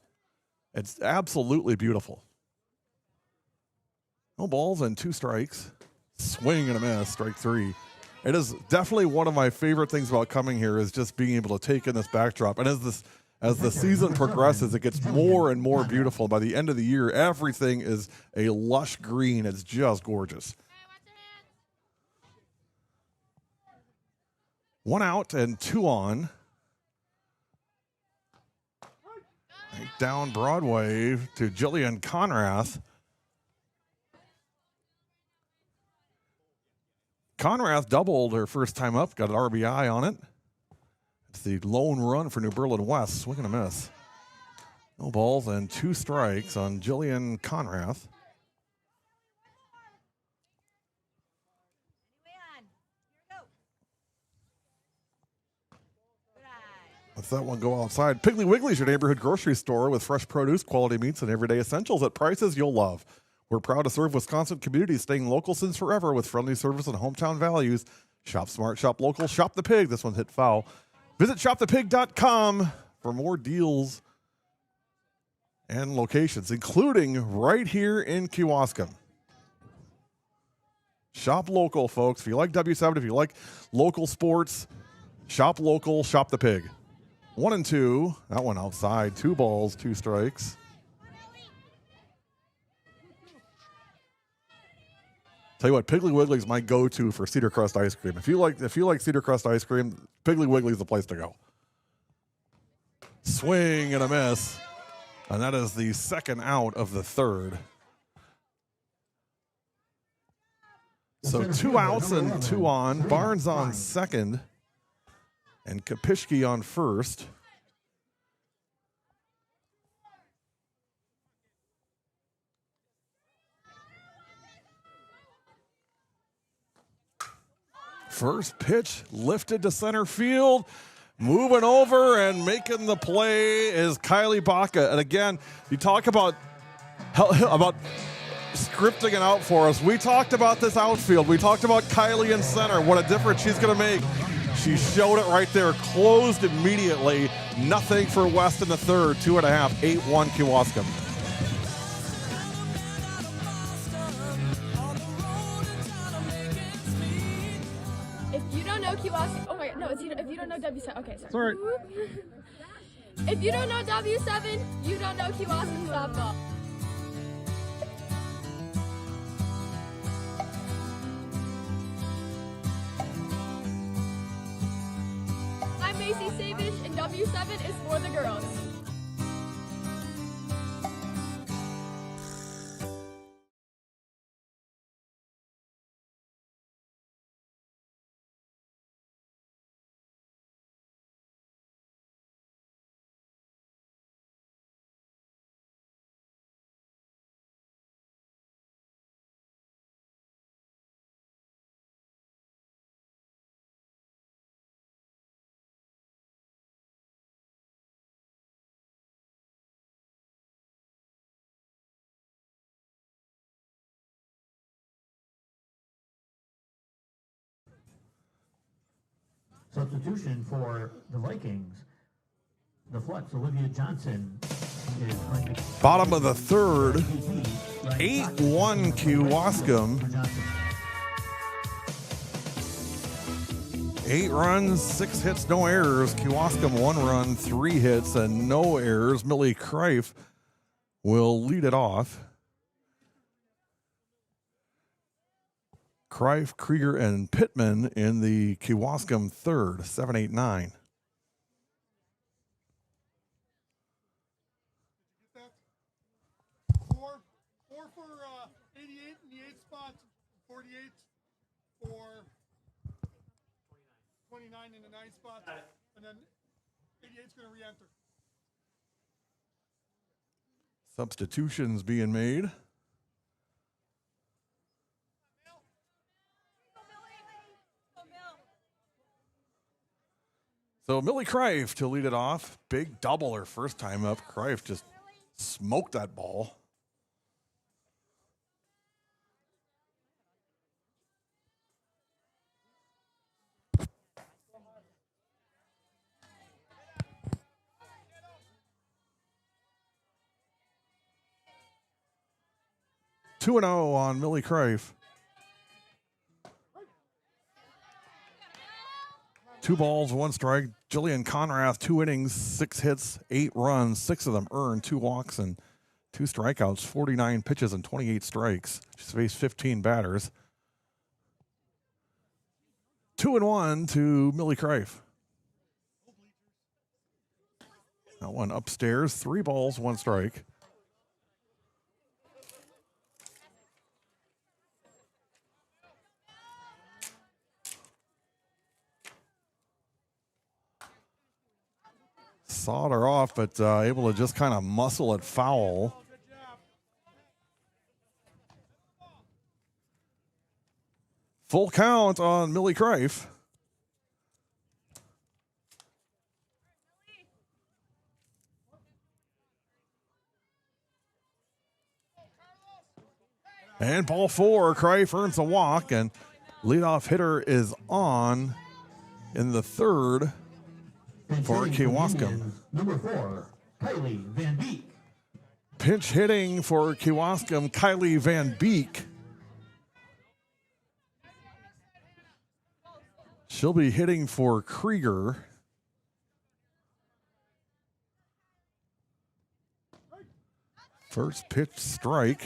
It's absolutely beautiful. No balls and 2 strikes. Swing and a miss, strike 3. It is definitely one of my favorite things about coming here is just being able to take in this backdrop. And as the season progresses, it gets more and more beautiful. By the end of the year, everything is a lush green. It's just gorgeous. 1 out and 2 on. Right down Broadway to Jillian Conrath. Conrath doubled her first time up, got an RBI on it. It's the lone run for New Berlin West. Swing and a miss. No balls and 2 strikes on Jillian Conrath. Let's that one go outside. Piggly Wiggly's your neighborhood grocery store with fresh produce, quality meats, and everyday essentials at prices you'll love. We're proud to serve Wisconsin communities, staying local since forever with friendly service and hometown values. Shop smart, shop local, shop the pig. This one hit foul. Visit shopthepig.com for more deals and locations, including right here in Kewaskum. Shop local, folks. If you like W7, if you like local sports, shop local, shop the pig. 1 and 2. That one outside. 2 balls, 2 strikes. Tell you what, Piggly Wiggly's my go-to for Cedar Crust ice cream. If you like Cedar Crust ice cream, Piggly Wiggly's the place to go. Swing and a miss. And that is the second out of the third. So 2 outs and 2 on. Barnes on second. And Kapishki on first. First pitch lifted to center field. Moving over and making the play is Kylie Baca. And again, you talk about scripting it out for us. We talked about this outfield. We talked about Kylie in center, what a difference she's going to make. She showed it right there. Closed immediately. Nothing for West in the third. 2.5. 8-1 Kewaskum. If you don't know Kewaskum, oh my god, no, if you don't know W7, okay, sorry. Sorry. If you don't know W7, you don't know Kewaskum softball. I'm Macy Savish, and W7 is for the girls. Substitution for the Vikings. The flex, Olivia Johnson, is going to... Bottom of the third. 8-1 Kewaskum. 8 runs, 6 hits, no errors. Kewaskum 1 run, 3 hits, and no errors. Millie Kreif will lead it off. Kreif, Krieger, and Pittman in the Kewaskum third. 7-8-9. Four for 88 in the 8th spot, 48 for 29 in the 9th spot, and then 88's going to re-enter. Substitutions being made. So Millie Kreif to lead it off. Big double her first time up. Kreif just smoked that ball. Two and 0 on Millie Kreif. 2 balls, 1 strike. Jillian Conrath, 2 innings, 6 hits, 8 runs, 6 of them earned, 2 walks and 2 strikeouts, 49 pitches and 28 strikes. She's faced 15 batters. 2-1 to Millie Kreif. That one upstairs, 3 balls, 1 strike. Sawed her off, but able to just kind of muscle it foul. Full count on Millie Kreif. And ball 4, Kreif earns a walk, and leadoff hitter is on in the third for Kewaskum. Number 4, Kylie Van Beek. Pinch hitting for Kewaskum, Kylie Van Beek. She'll be hitting for Krieger. First pitch strike.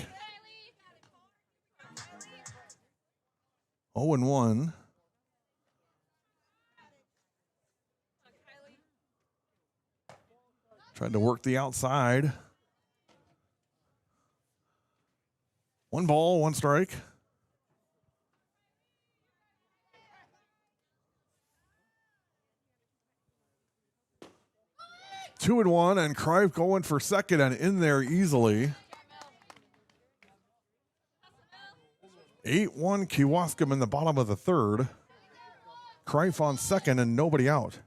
0-1. Tried to work the outside. 1 ball, 1 strike. Two and 1, and Kreif going for second and in there easily. 8-1 Kewaskum in the bottom of the third. Kreif on second and nobody out.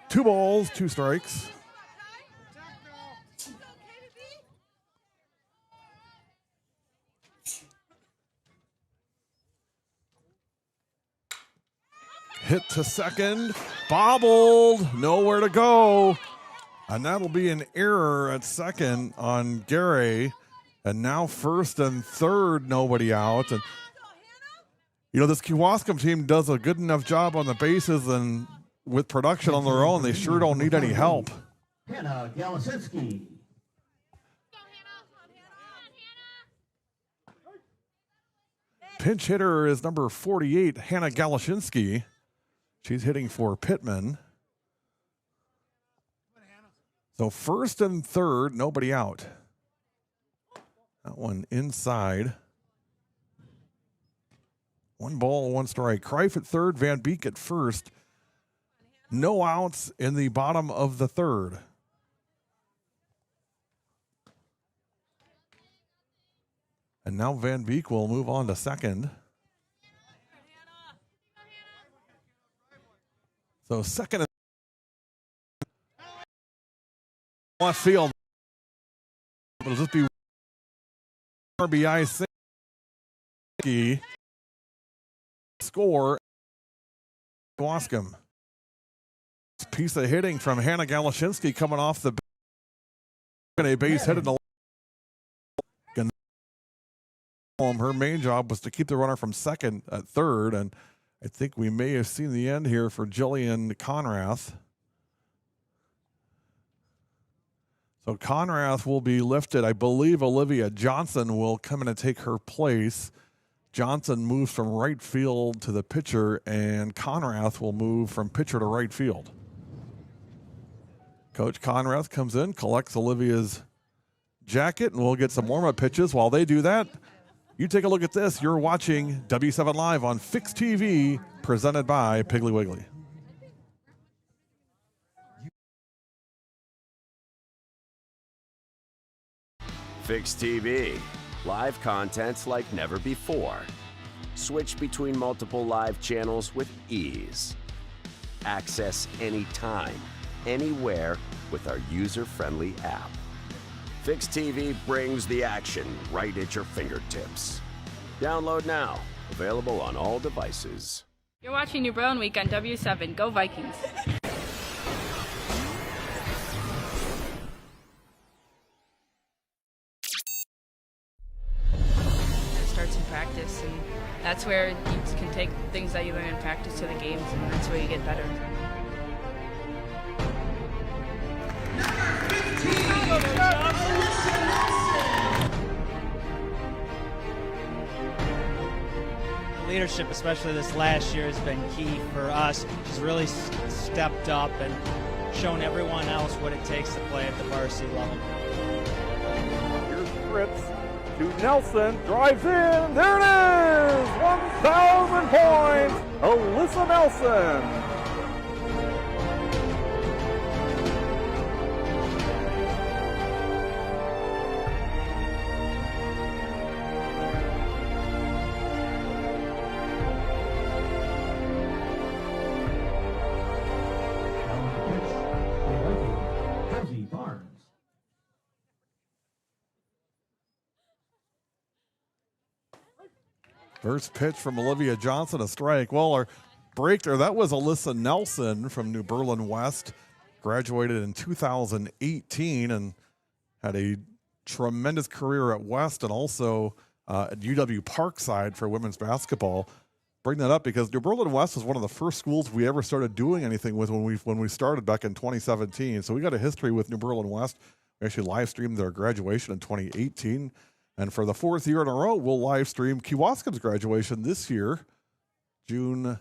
Two balls, 2 strikes. Hit to second, bobbled, nowhere to go. And that'll be an error at second on Gary. And now first and third, nobody out. And you know, this Kewaskum team does a good enough job on the bases, and with production on their own, they sure don't need any help. Hannah Galasinski. Pinch hitter is number 48, Hannah Galashinsky. She's hitting for Pittman. So first and third, nobody out. That one inside. 1 ball, 1 strike. Kreif at third, Van Beek at first. No outs in the bottom of the third. And now Van Beek will move on to second. So second and left field. It'll just be RBI single. Score. Kewaskum. Piece of hitting from Hannah Galashinsky coming off the a base hit in the her main job was to keep the runner from second at third, and I think we may have seen the end here for Jillian Conrath. So Conrath will be lifted. I believe Olivia Johnson will come in and take her place. Johnson moves from right field to the pitcher, and Conrath will move from pitcher to right field. Coach Conrath comes in, collects Olivia's jacket, and we'll get some warm-up pitches. While they do that, you take a look at this. You're watching W7 Live on Fix TV, presented by Piggly Wiggly. Fix TV. Live contents like never before. Switch between multiple live channels with ease. Access anytime, anywhere with our user-friendly app. Fix TV brings the action right at your fingertips. Download now. Available on all devices. You're watching New Berlin Week on W7. Go Vikings. It starts in practice, and that's where you can take things that you learn in practice to the games, and that's where you get better. Leadership, especially this last year, has been key for us. She's really stepped up and shown everyone else what it takes to play at the varsity level. Here's Fritz to Nelson, drives in, there it is! 1,000 points, Alyssa Nelson. First pitch from Olivia Johnson, a strike. Well, our break there, that was Alyssa Nelson from New Berlin West. Graduated in 2018 and had a tremendous career at West and also at UW Parkside for women's basketball. Bring that up because New Berlin West was one of the first schools we ever started doing anything with when we started back in 2017. So we got a history with New Berlin West. We actually live streamed their graduation in 2018. And for the 4th year in a row, we'll live stream Kewaskum's graduation this year, June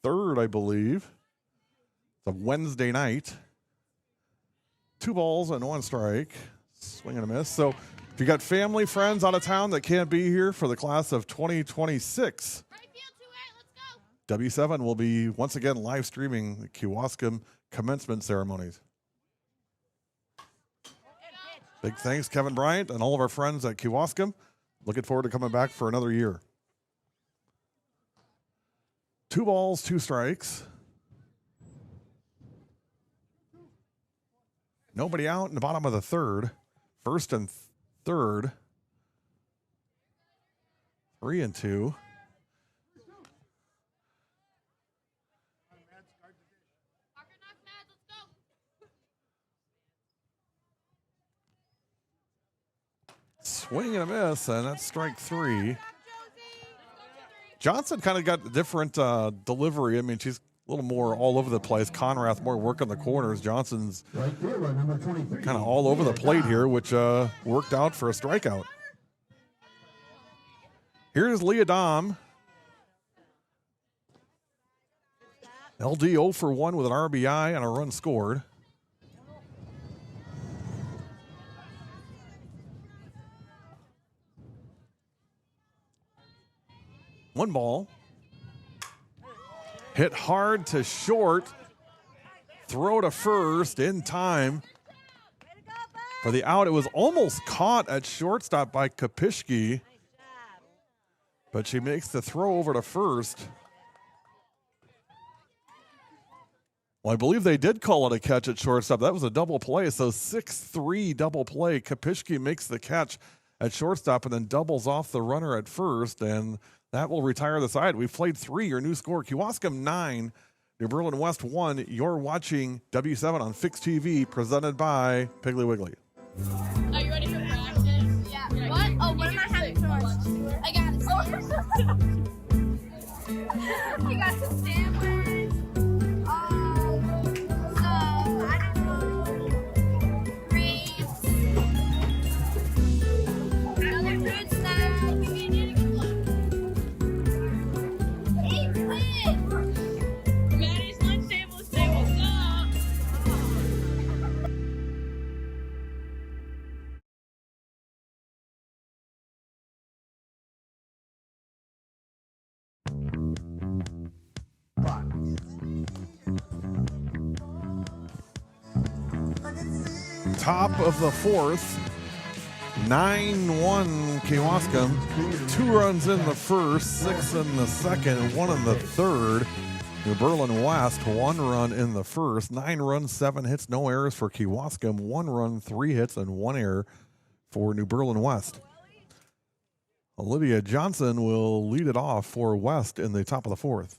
3rd, I believe. It's a Wednesday night. 2 balls and 1 strike. Swing and a miss. So if you got family, friends out of town that can't be here for the class of 2026, W7 will be once again live streaming the Kewaskum commencement ceremonies. Big thanks, Kevin Bryant, and all of our friends at Kewaskum. Looking forward to coming back for another year. 2 balls, 2 strikes. Nobody out in the bottom of the third. First and third. 3 and 2. Swing and a miss, and that's strike 3. Johnson kind of got a different delivery. I mean, she's a little more all over the place. Conrath more work on the corners. Johnson's kind of all over the plate here, which worked out for a strikeout. Here's Leah Dom. LD 0 for 1 with an RBI and a run scored. One ball. Hit hard to short. Throw to first in time for the out. It was almost caught at shortstop by Kapishki, but she makes the throw over to first. Well, I believe they did call it a catch at shortstop. That was a double play, so 6-3 double play. Kapishki makes the catch at shortstop and then doubles off the runner at first, and that will retire the side. We've played 3. Your new score, Kewaskum 9, New Berlin West 1. You're watching W7 on Fixed TV, presented by Piggly Wiggly. Are you ready for practice? Yeah. What? Oh, what am I having for lunch? I got it. I got some sandwiches. I don't know. Grapes. Another fruit snack. Hey, Flynn! Maddie's lunch table is say what's up. Top of the 4th, 9-1 Kewaskum. 2 runs in the first, 6 in the second, 1 in the third. New Berlin West, 1 run in the first, 9 runs, 7 hits, no errors for Kewaskum, 1 run, 3 hits, and 1 error for New Berlin West. Olivia Johnson will lead it off for West in the top of the 4th.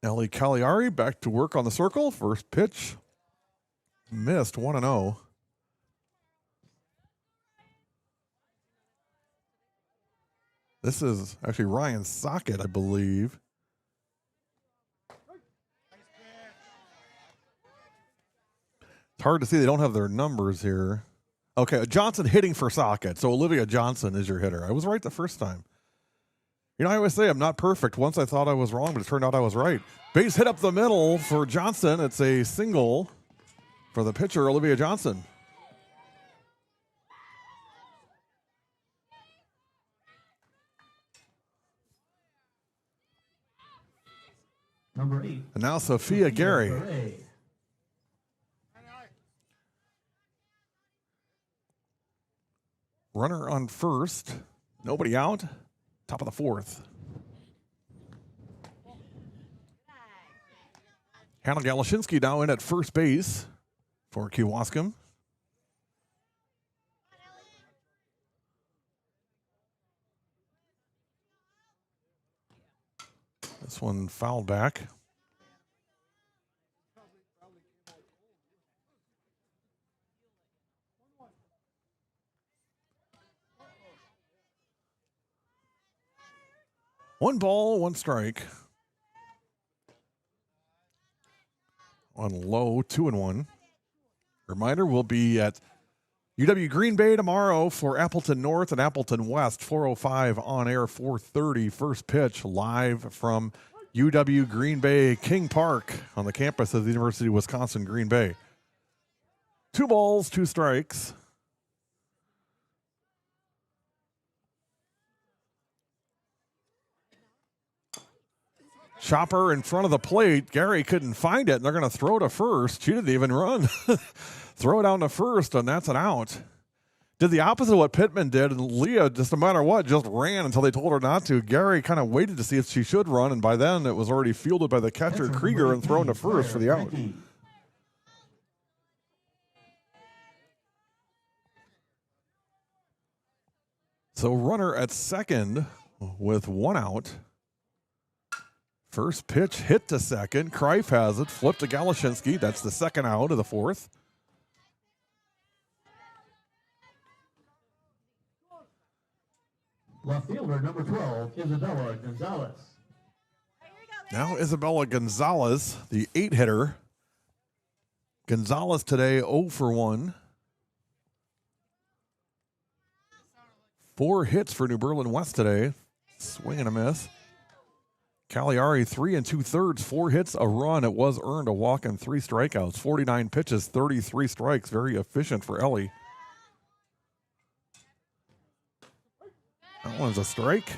Ellie Cagliari back to work on the circle. First pitch. Missed 1-0. This is actually Ryan Sockett, I believe. It's hard to see. They don't have their numbers here. Okay, Johnson hitting for Sockett. So Olivia Johnson is your hitter. I was right the first time. You know, I always say I'm not perfect. Once I thought I was wrong, but it turned out I was right. Base hit up the middle for Johnson. It's a single for the pitcher, Olivia Johnson. Number 8. And now Sophia Gary. Runner on first. Nobody out. Top of the 4th. Hannah Galashinsky now in at first base for Kewaskum. This one fouled back. One ball, one strike. On low, 2-1. Reminder, we'll be at UW Green Bay tomorrow for Appleton North and Appleton West. 4:05 on air, 4:30. First pitch live from UW Green Bay King Park on the campus of the University of Wisconsin Green Bay. 2 balls, 2 strikes. Chopper in front of the plate. Gary couldn't find it, and they're going to throw to first. She didn't even run. Throw it down to first, and that's an out. Did the opposite of what Pittman did, and Leah, just no matter what, just ran until they told her not to. Gary kind of waited to see if she should run, and by then it was already fielded by the catcher, Krieger, and thrown to first for the out. So runner at second with 1 out. First pitch hit to second. Kreif has it. Flipped to Galashinsky. That's the second out of the 4th. Left fielder, number 12, Isabella Gonzalez. Now Isabella Gonzalez, the 8-hitter. Gonzalez today 0 for 1. 4 hits for New Berlin West today. Swing and a miss. Cagliari 3 2/3, 4 hits, a run. It was earned, a walk, and 3 strikeouts. 49 pitches, 33 strikes. Very efficient for Ellie. That one's a strike.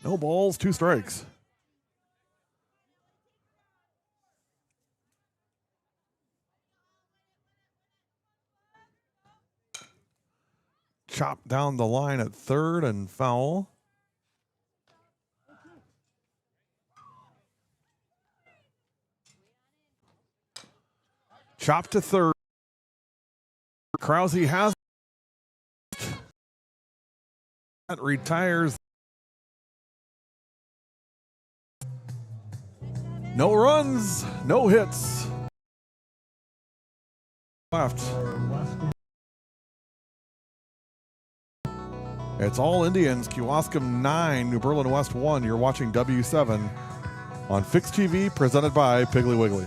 No balls, 2 strikes. Chopped down the line at third and foul. Chop to third. Krause has it. Retires. No runs, no hits. Left. It's all Indians. Kewaskum 9, New Berlin West 1. You're watching W7 on Fixed TV, presented by Piggly Wiggly.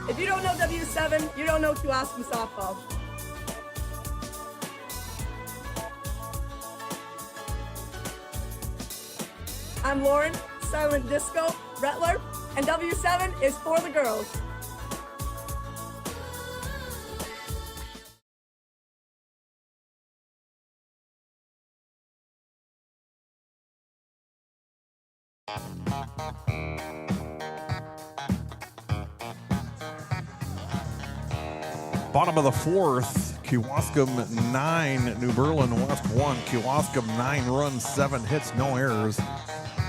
If you don't know W7, you don't know Kewaskum softball. I'm Lauren, Silent Disco, Rettler, and W7 is for the girls. Bottom of the fourth, Kewaskum 9, New Berlin West 1. Kewaskum 9 runs, 7 hits, no errors.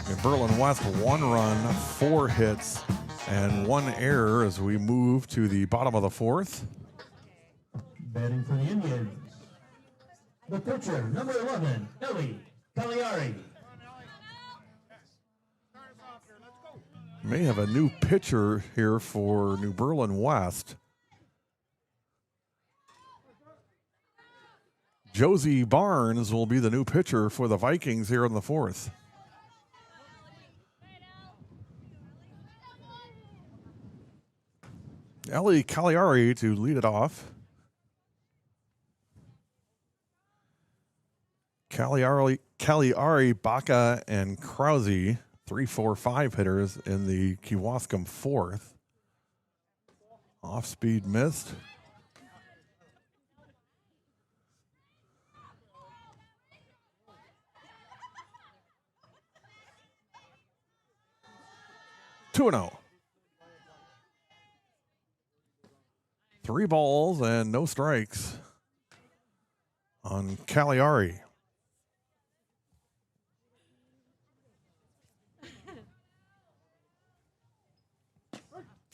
New Berlin West 1 run, 4 hits, and 1 error as we move to the bottom of the fourth. Batting for the Indians, the pitcher, number 11, Ellie Cagliari. May have a new pitcher here for New Berlin West. Josie Barnes will be the new pitcher for the Vikings here in the fourth. Ellie Cagliari to lead it off. Cagliari, Baca, and Krause, 3, 4, 5 hitters in the Kewaskum fourth. Off speed missed. Two and 0. 3 balls and no strikes on Cagliari.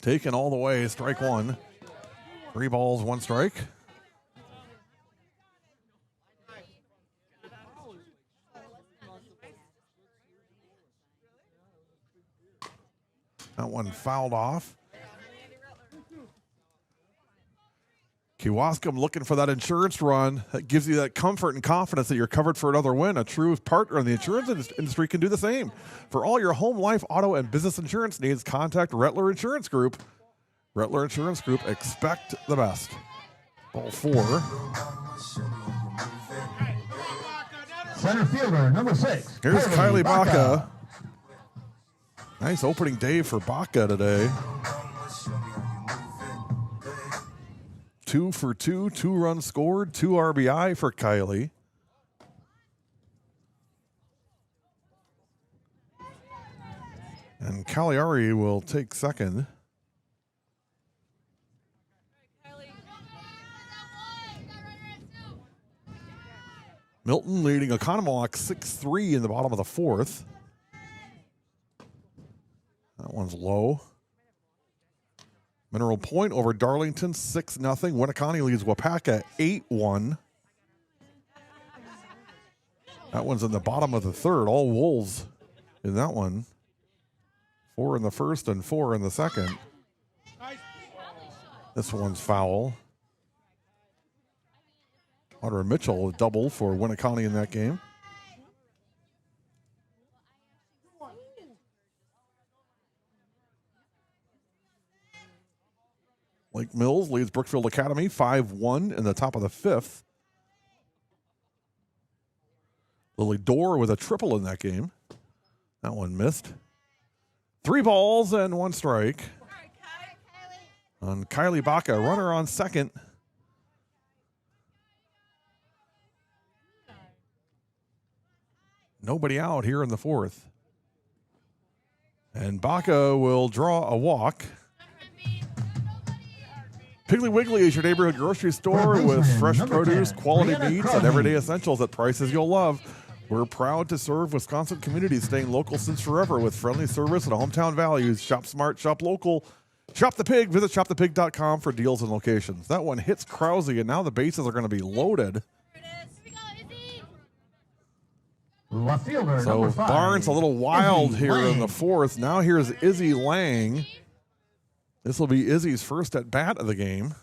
Taken all the way, strike 1. 3 balls, 1 strike. That one fouled off. Kewaskum looking for that insurance run that gives you that comfort and confidence that you're covered for another win. A true partner in the insurance industry can do the same. For all your home, life, auto, and business insurance needs, contact Rettler Insurance Group. Rettler Insurance Group, expect the best. Ball 4. Center fielder, number 6. Here's Kylie Baca. Nice opening day for Baca today. 2 for 2, 2 runs scored, 2 RBI for Kylie. And Cagliari will take second. Milton leading Economillock 6-3 in the bottom of the fourth. That one's low. Mineral Point over Darlington 6-0. Winneconne leads Wapaka 8-1. That one's in the bottom of the third. All Wolves in that one. 4 in the first and 4 in the second. This one's foul. Hunter Mitchell double for Winneconne in that game. Lake Mills leads Brookfield Academy 5-1 in the top of the fifth. Lily Dorr with a triple in that game. That one missed. 3 balls and 1 strike. On Kylie Baca, runner on second. Nobody out here in the fourth. And Baca will draw a walk. Piggly Wiggly is your neighborhood grocery store with fresh produce, quality meats, and everyday essentials at prices you'll love. We're proud to serve Wisconsin communities, staying local since forever with friendly service and hometown values. Shop smart, shop local. Shop the Pig. Visit shopthepig.com for deals and locations. That one hits Krause, and now the bases are going to be loaded. Left fielder, So number 5. Barnes a little wild Izzy here in Lang. the fourth. Now here's Izzy Lang. This will be Izzy's first at bat of the game.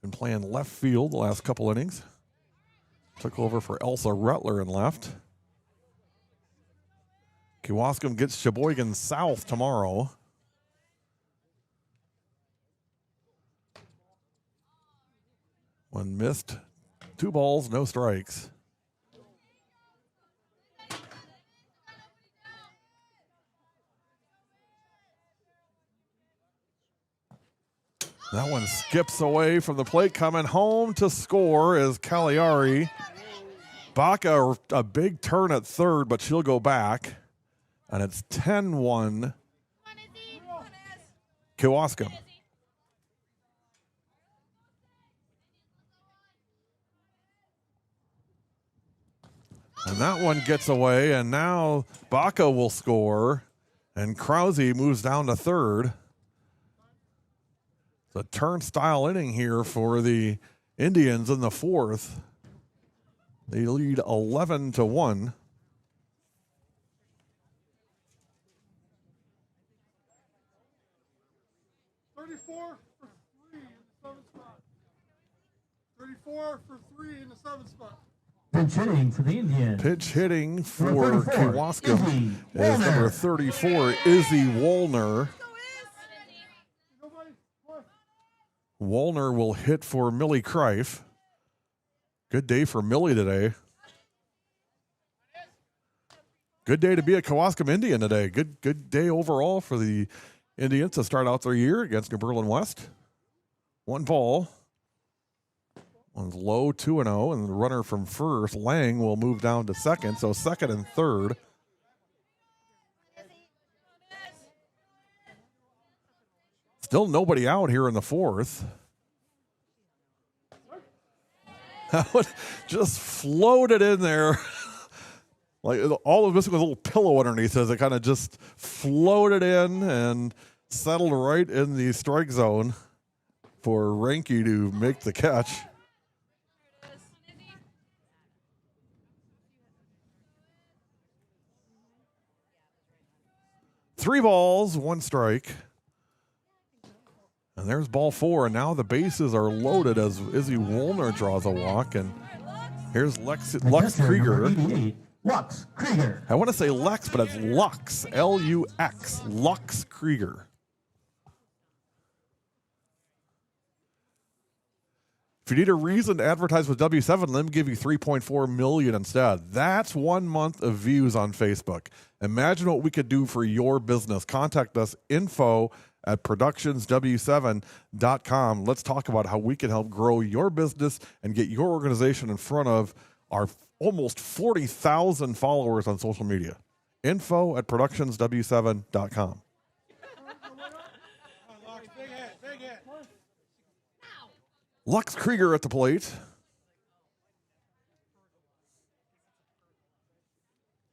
Been playing left field the last couple innings. Took over for Elsa Rutler in left. Kewaskum gets Sheboygan South tomorrow. One missed. 2 balls, no strikes. That one skips away from the plate. Coming home to score is Cagliari. Baca, a big turn at third, but she'll go back. And it's 10-1 Kewaskum. And that one gets away, and now Baca will score, and Krause moves down to third. It's a turnstile inning here for the Indians in the fourth. They lead 11-1. $34 for 3 in the 7th spot. Pinch hitting for the Indians. Pitch hitting for Number 34, Kewaskum Izzy is number Woolner. 34, Izzy Woolner. Woolner will hit for Millie Kreif. Good day for Millie today. Good day to be a Kewaskum Indian today. Good day overall for the Indians to start out their year against New Berlin West. 1 ball. One's low, 2-0, and the runner from first, Lang, will move down to second, so second and third. Still nobody out here in the fourth. That one just floated in there. Like all of this with a little pillow underneath as it kind of just floated in and settled right in the strike zone for Ranke to make the catch. Three balls, 1 strike. And there's ball 4, and now the bases are loaded as Izzy Woolner draws a walk. And here's Lux Krieger. Lux Krieger. I want to say Lex, but it's Lux, L-U-X, Lux Krieger. If you need a reason to advertise with W7, let them give you $3.4 million instead. That's 1 month of views on Facebook. Imagine what we could do for your business. Contact us, info@productionsw7.com. Let's talk about how we can help grow your business and get your organization in front of our almost 40,000 followers on social media. Info@productionsw7.com. Lux Krieger at the plate.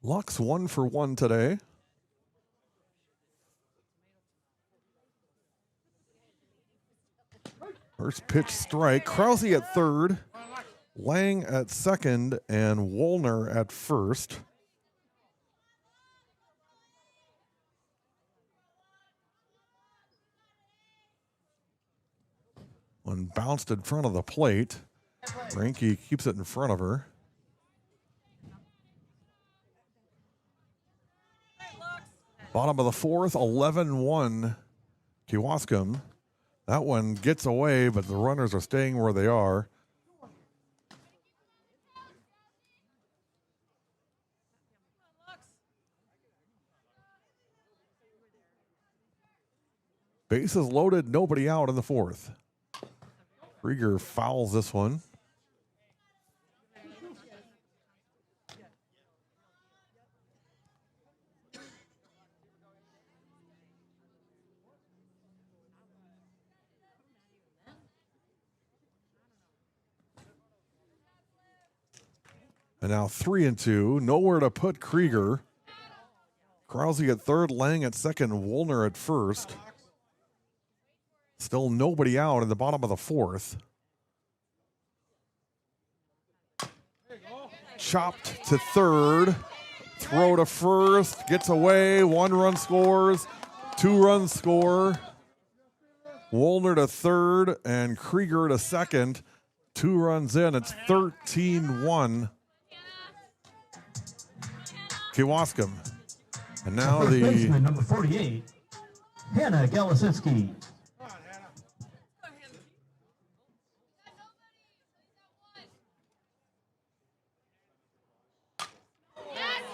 Lux 1 for 1 today. First pitch strike. Krause at third. Lang at second and Woolner at first. One bounced in front of the plate. Ranke keeps it in front of her. Bottom of the fourth, 11-1 Kewaskum. That one gets away, but the runners are staying where they are. Bases loaded, nobody out in the fourth. Krieger fouls this one. And now 3-2. Nowhere to put Krieger. Krause at third, Lang at second, Woolner at first. Still nobody out in the bottom of the fourth. Chopped to third. Throw to first. Gets away. 1 run scores. 2 runs score. Woolner to third and Krieger to second. 2 runs in. It's 13-1. Kewaskum. And now First the baseman, number 48, Hannah Galasinski.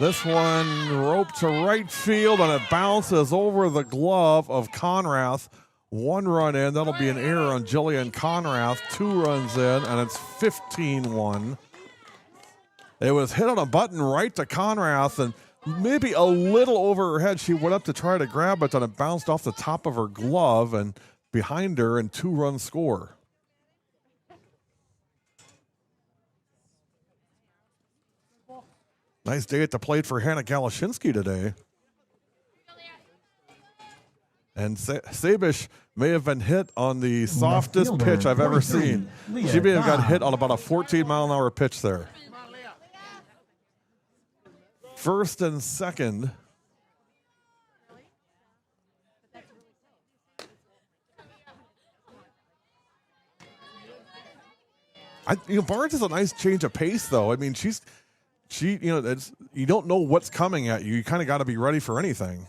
this one roped to right field and it bounces over the glove of Conrath. 1 run in. That'll be an error on Jillian Conrath. 2 runs in, and it's 15-1. It was hit on a button right to Conrath, and maybe a little over her head. She went up to try to grab it, and it bounced off the top of her glove and behind her, and 2-run score. Nice day at the plate for Hannah Galashinsky today. And Sabish may have been hit on the softest pitch I've ever seen. She may have got hit on about a 14-mile-an-hour pitch there. First and second. Barnes is a nice change of pace, though. I mean, you don't know what's coming at you. You kind of got to be ready for anything.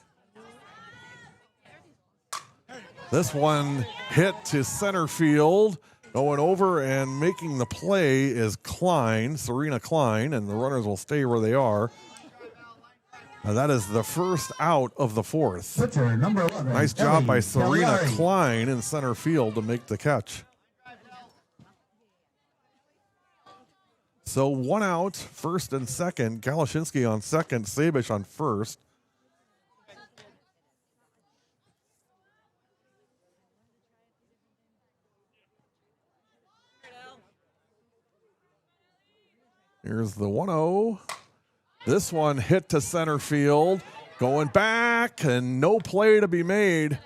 This one hit to center field. Going over and making the play is Klein, Serena Klein, and the runners will stay where they are. And that is the first out of the fourth. Pitcher, number 11, nice job by Serena Cagliari. Klein in center field to make the catch. So 1 out, first and second. Galashinsky on second, Sabish on first. Here's the 1-0. This one hit to center field. Going back and no play to be made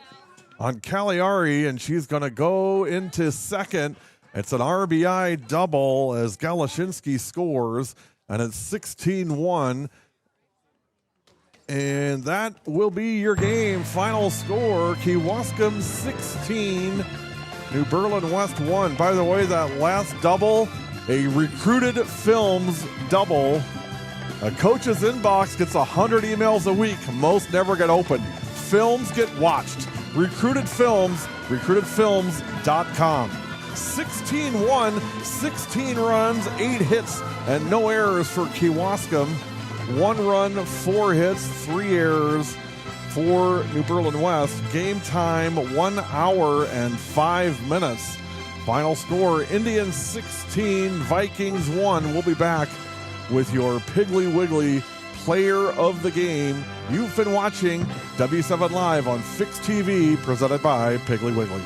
on Cagliari, and she's going to go into second. It's an RBI double as Galashinsky scores, and it's 16-1. And that will be your game. Final score, Kewaskum 16, New Berlin West 1. By the way, that last double, a Recruited Films double. A coach's inbox gets 100 emails a week. Most never get opened. Films get watched. Recruited Films, recruitedfilms.com. 16-1, 16 runs, 8 hits, and no errors for Kewaskum. 1 run, 4 hits, 3 errors for New Berlin West. Game time, 1 hour and 5 minutes. Final score, Indians 16, Vikings 1. We'll be back with your Piggly Wiggly player of the game. You've been watching W7 Live on Fix TV, presented by Piggly Wiggly.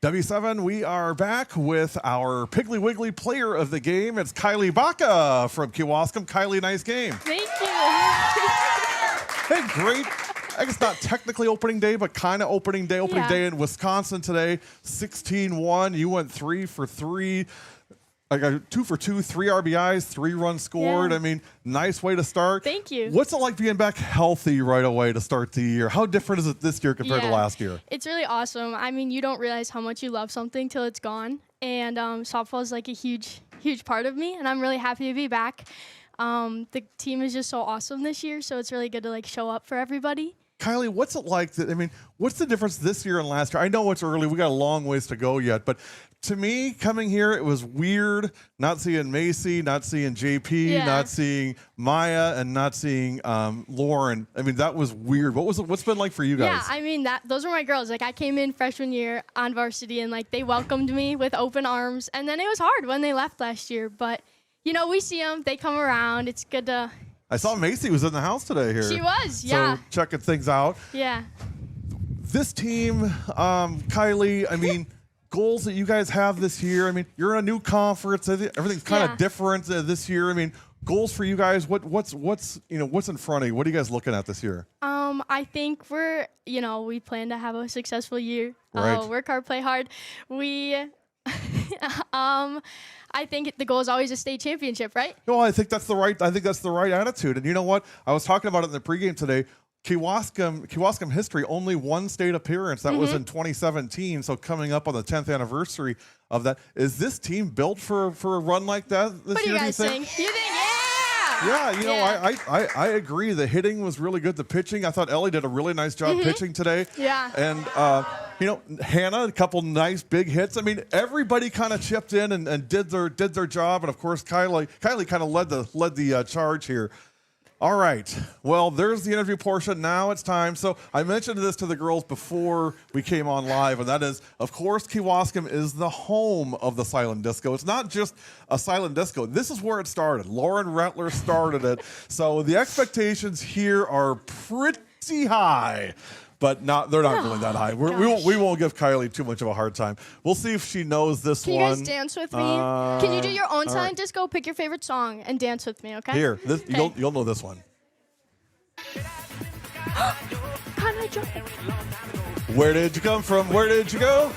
W7, we are back with our Piggly Wiggly player of the game. It's Kylie Baca from Kewaskum. Kylie, nice game. Thank you. Hey, great. I guess not technically opening day, but kind of opening day. Opening day in Wisconsin today, 16-1. You went 3 for 3. I got 2 for 2, 3 RBIs, 3 runs scored. Yeah. I mean, nice way to start. Thank you. What's it like being back healthy right away to start the year? How different is it this year compared to last year? It's really awesome. I mean, you don't realize how much you love something till it's gone. And softball is like a huge, huge part of me. And I'm really happy to be back. The team is just so awesome this year. So it's really good to like show up for everybody. Kylie, what's it like? What's the difference this year and last year? I know it's early. We got a long ways to go yet. But to me, coming here, it was weird not seeing Macy, not seeing JP, not seeing Maya, and not seeing Lauren. I mean, that was weird. What's been like for you guys? Yeah, I mean, those were my girls. Like, I came in freshman year on varsity, and like they welcomed me with open arms. And then it was hard when they left last year. But, you know, we see them. They come around. It's good to... I saw Macy was in the house today here. She was, yeah. So checking things out. Yeah. This team, Kylie, I mean, goals that you guys have this year. I mean, you're in a new conference. Everything's kind of different this year. I mean, goals for you guys. What's in front of you? What are you guys looking at this year? I think we plan to have a successful year. Right. Work hard, play hard. I think the goal is always a state championship, right? No, I think that's the right attitude. And you know what? I was talking about it in the pregame today. Kewaskum history, only one state appearance. That was in 2017. So coming up on the 10th anniversary of that, is this team built for a run like that this year? What do you guys think? You think, yeah? Yeah, you know, I agree. The hitting was really good. The pitching, I thought Ellie did a really nice job pitching today. Yeah. And Hannah, a couple nice big hits. I mean, everybody kind of chipped in and did their job. And of course, Kylie kind of led the charge here. All right. Well, there's the interview portion. Now it's time. So I mentioned this to the girls before we came on live, and that is, of course, Kewaskum is the home of the silent disco. It's not just a silent disco. This is where it started. Lauren Rettler started it. So the expectations here are pretty high. But they're not really that high. We won't give Kylie too much of a hard time. We'll see if she knows this one. Can you guys dance with me? Can you do your own silent disco? Pick your favorite song and dance with me, okay? Here, you'll know this one. Can I jump? Where did you come from? Where did you go?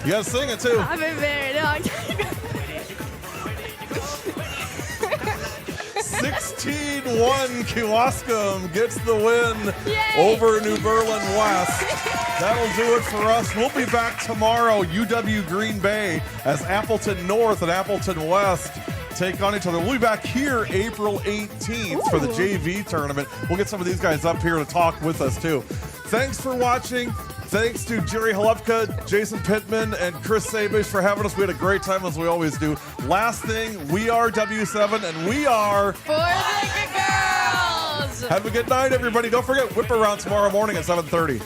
You gotta sing it too. I've been very long. 16-1, Kewaskum gets the win over New Berlin West. That'll do it for us. We'll be back tomorrow, UW Green Bay, as Appleton North and Appleton West take on each other. We'll be back here April 18th for the JV tournament. We'll get some of these guys up here to talk with us, too. Thanks for watching. Thanks to Jerry Halupka, Jason Pittman, and Chris Sabish for having us. We had a great time, as we always do. Last thing, we are W7, and we are... For the girls! Have a good night, everybody. Don't forget, whip around tomorrow morning at 7:30.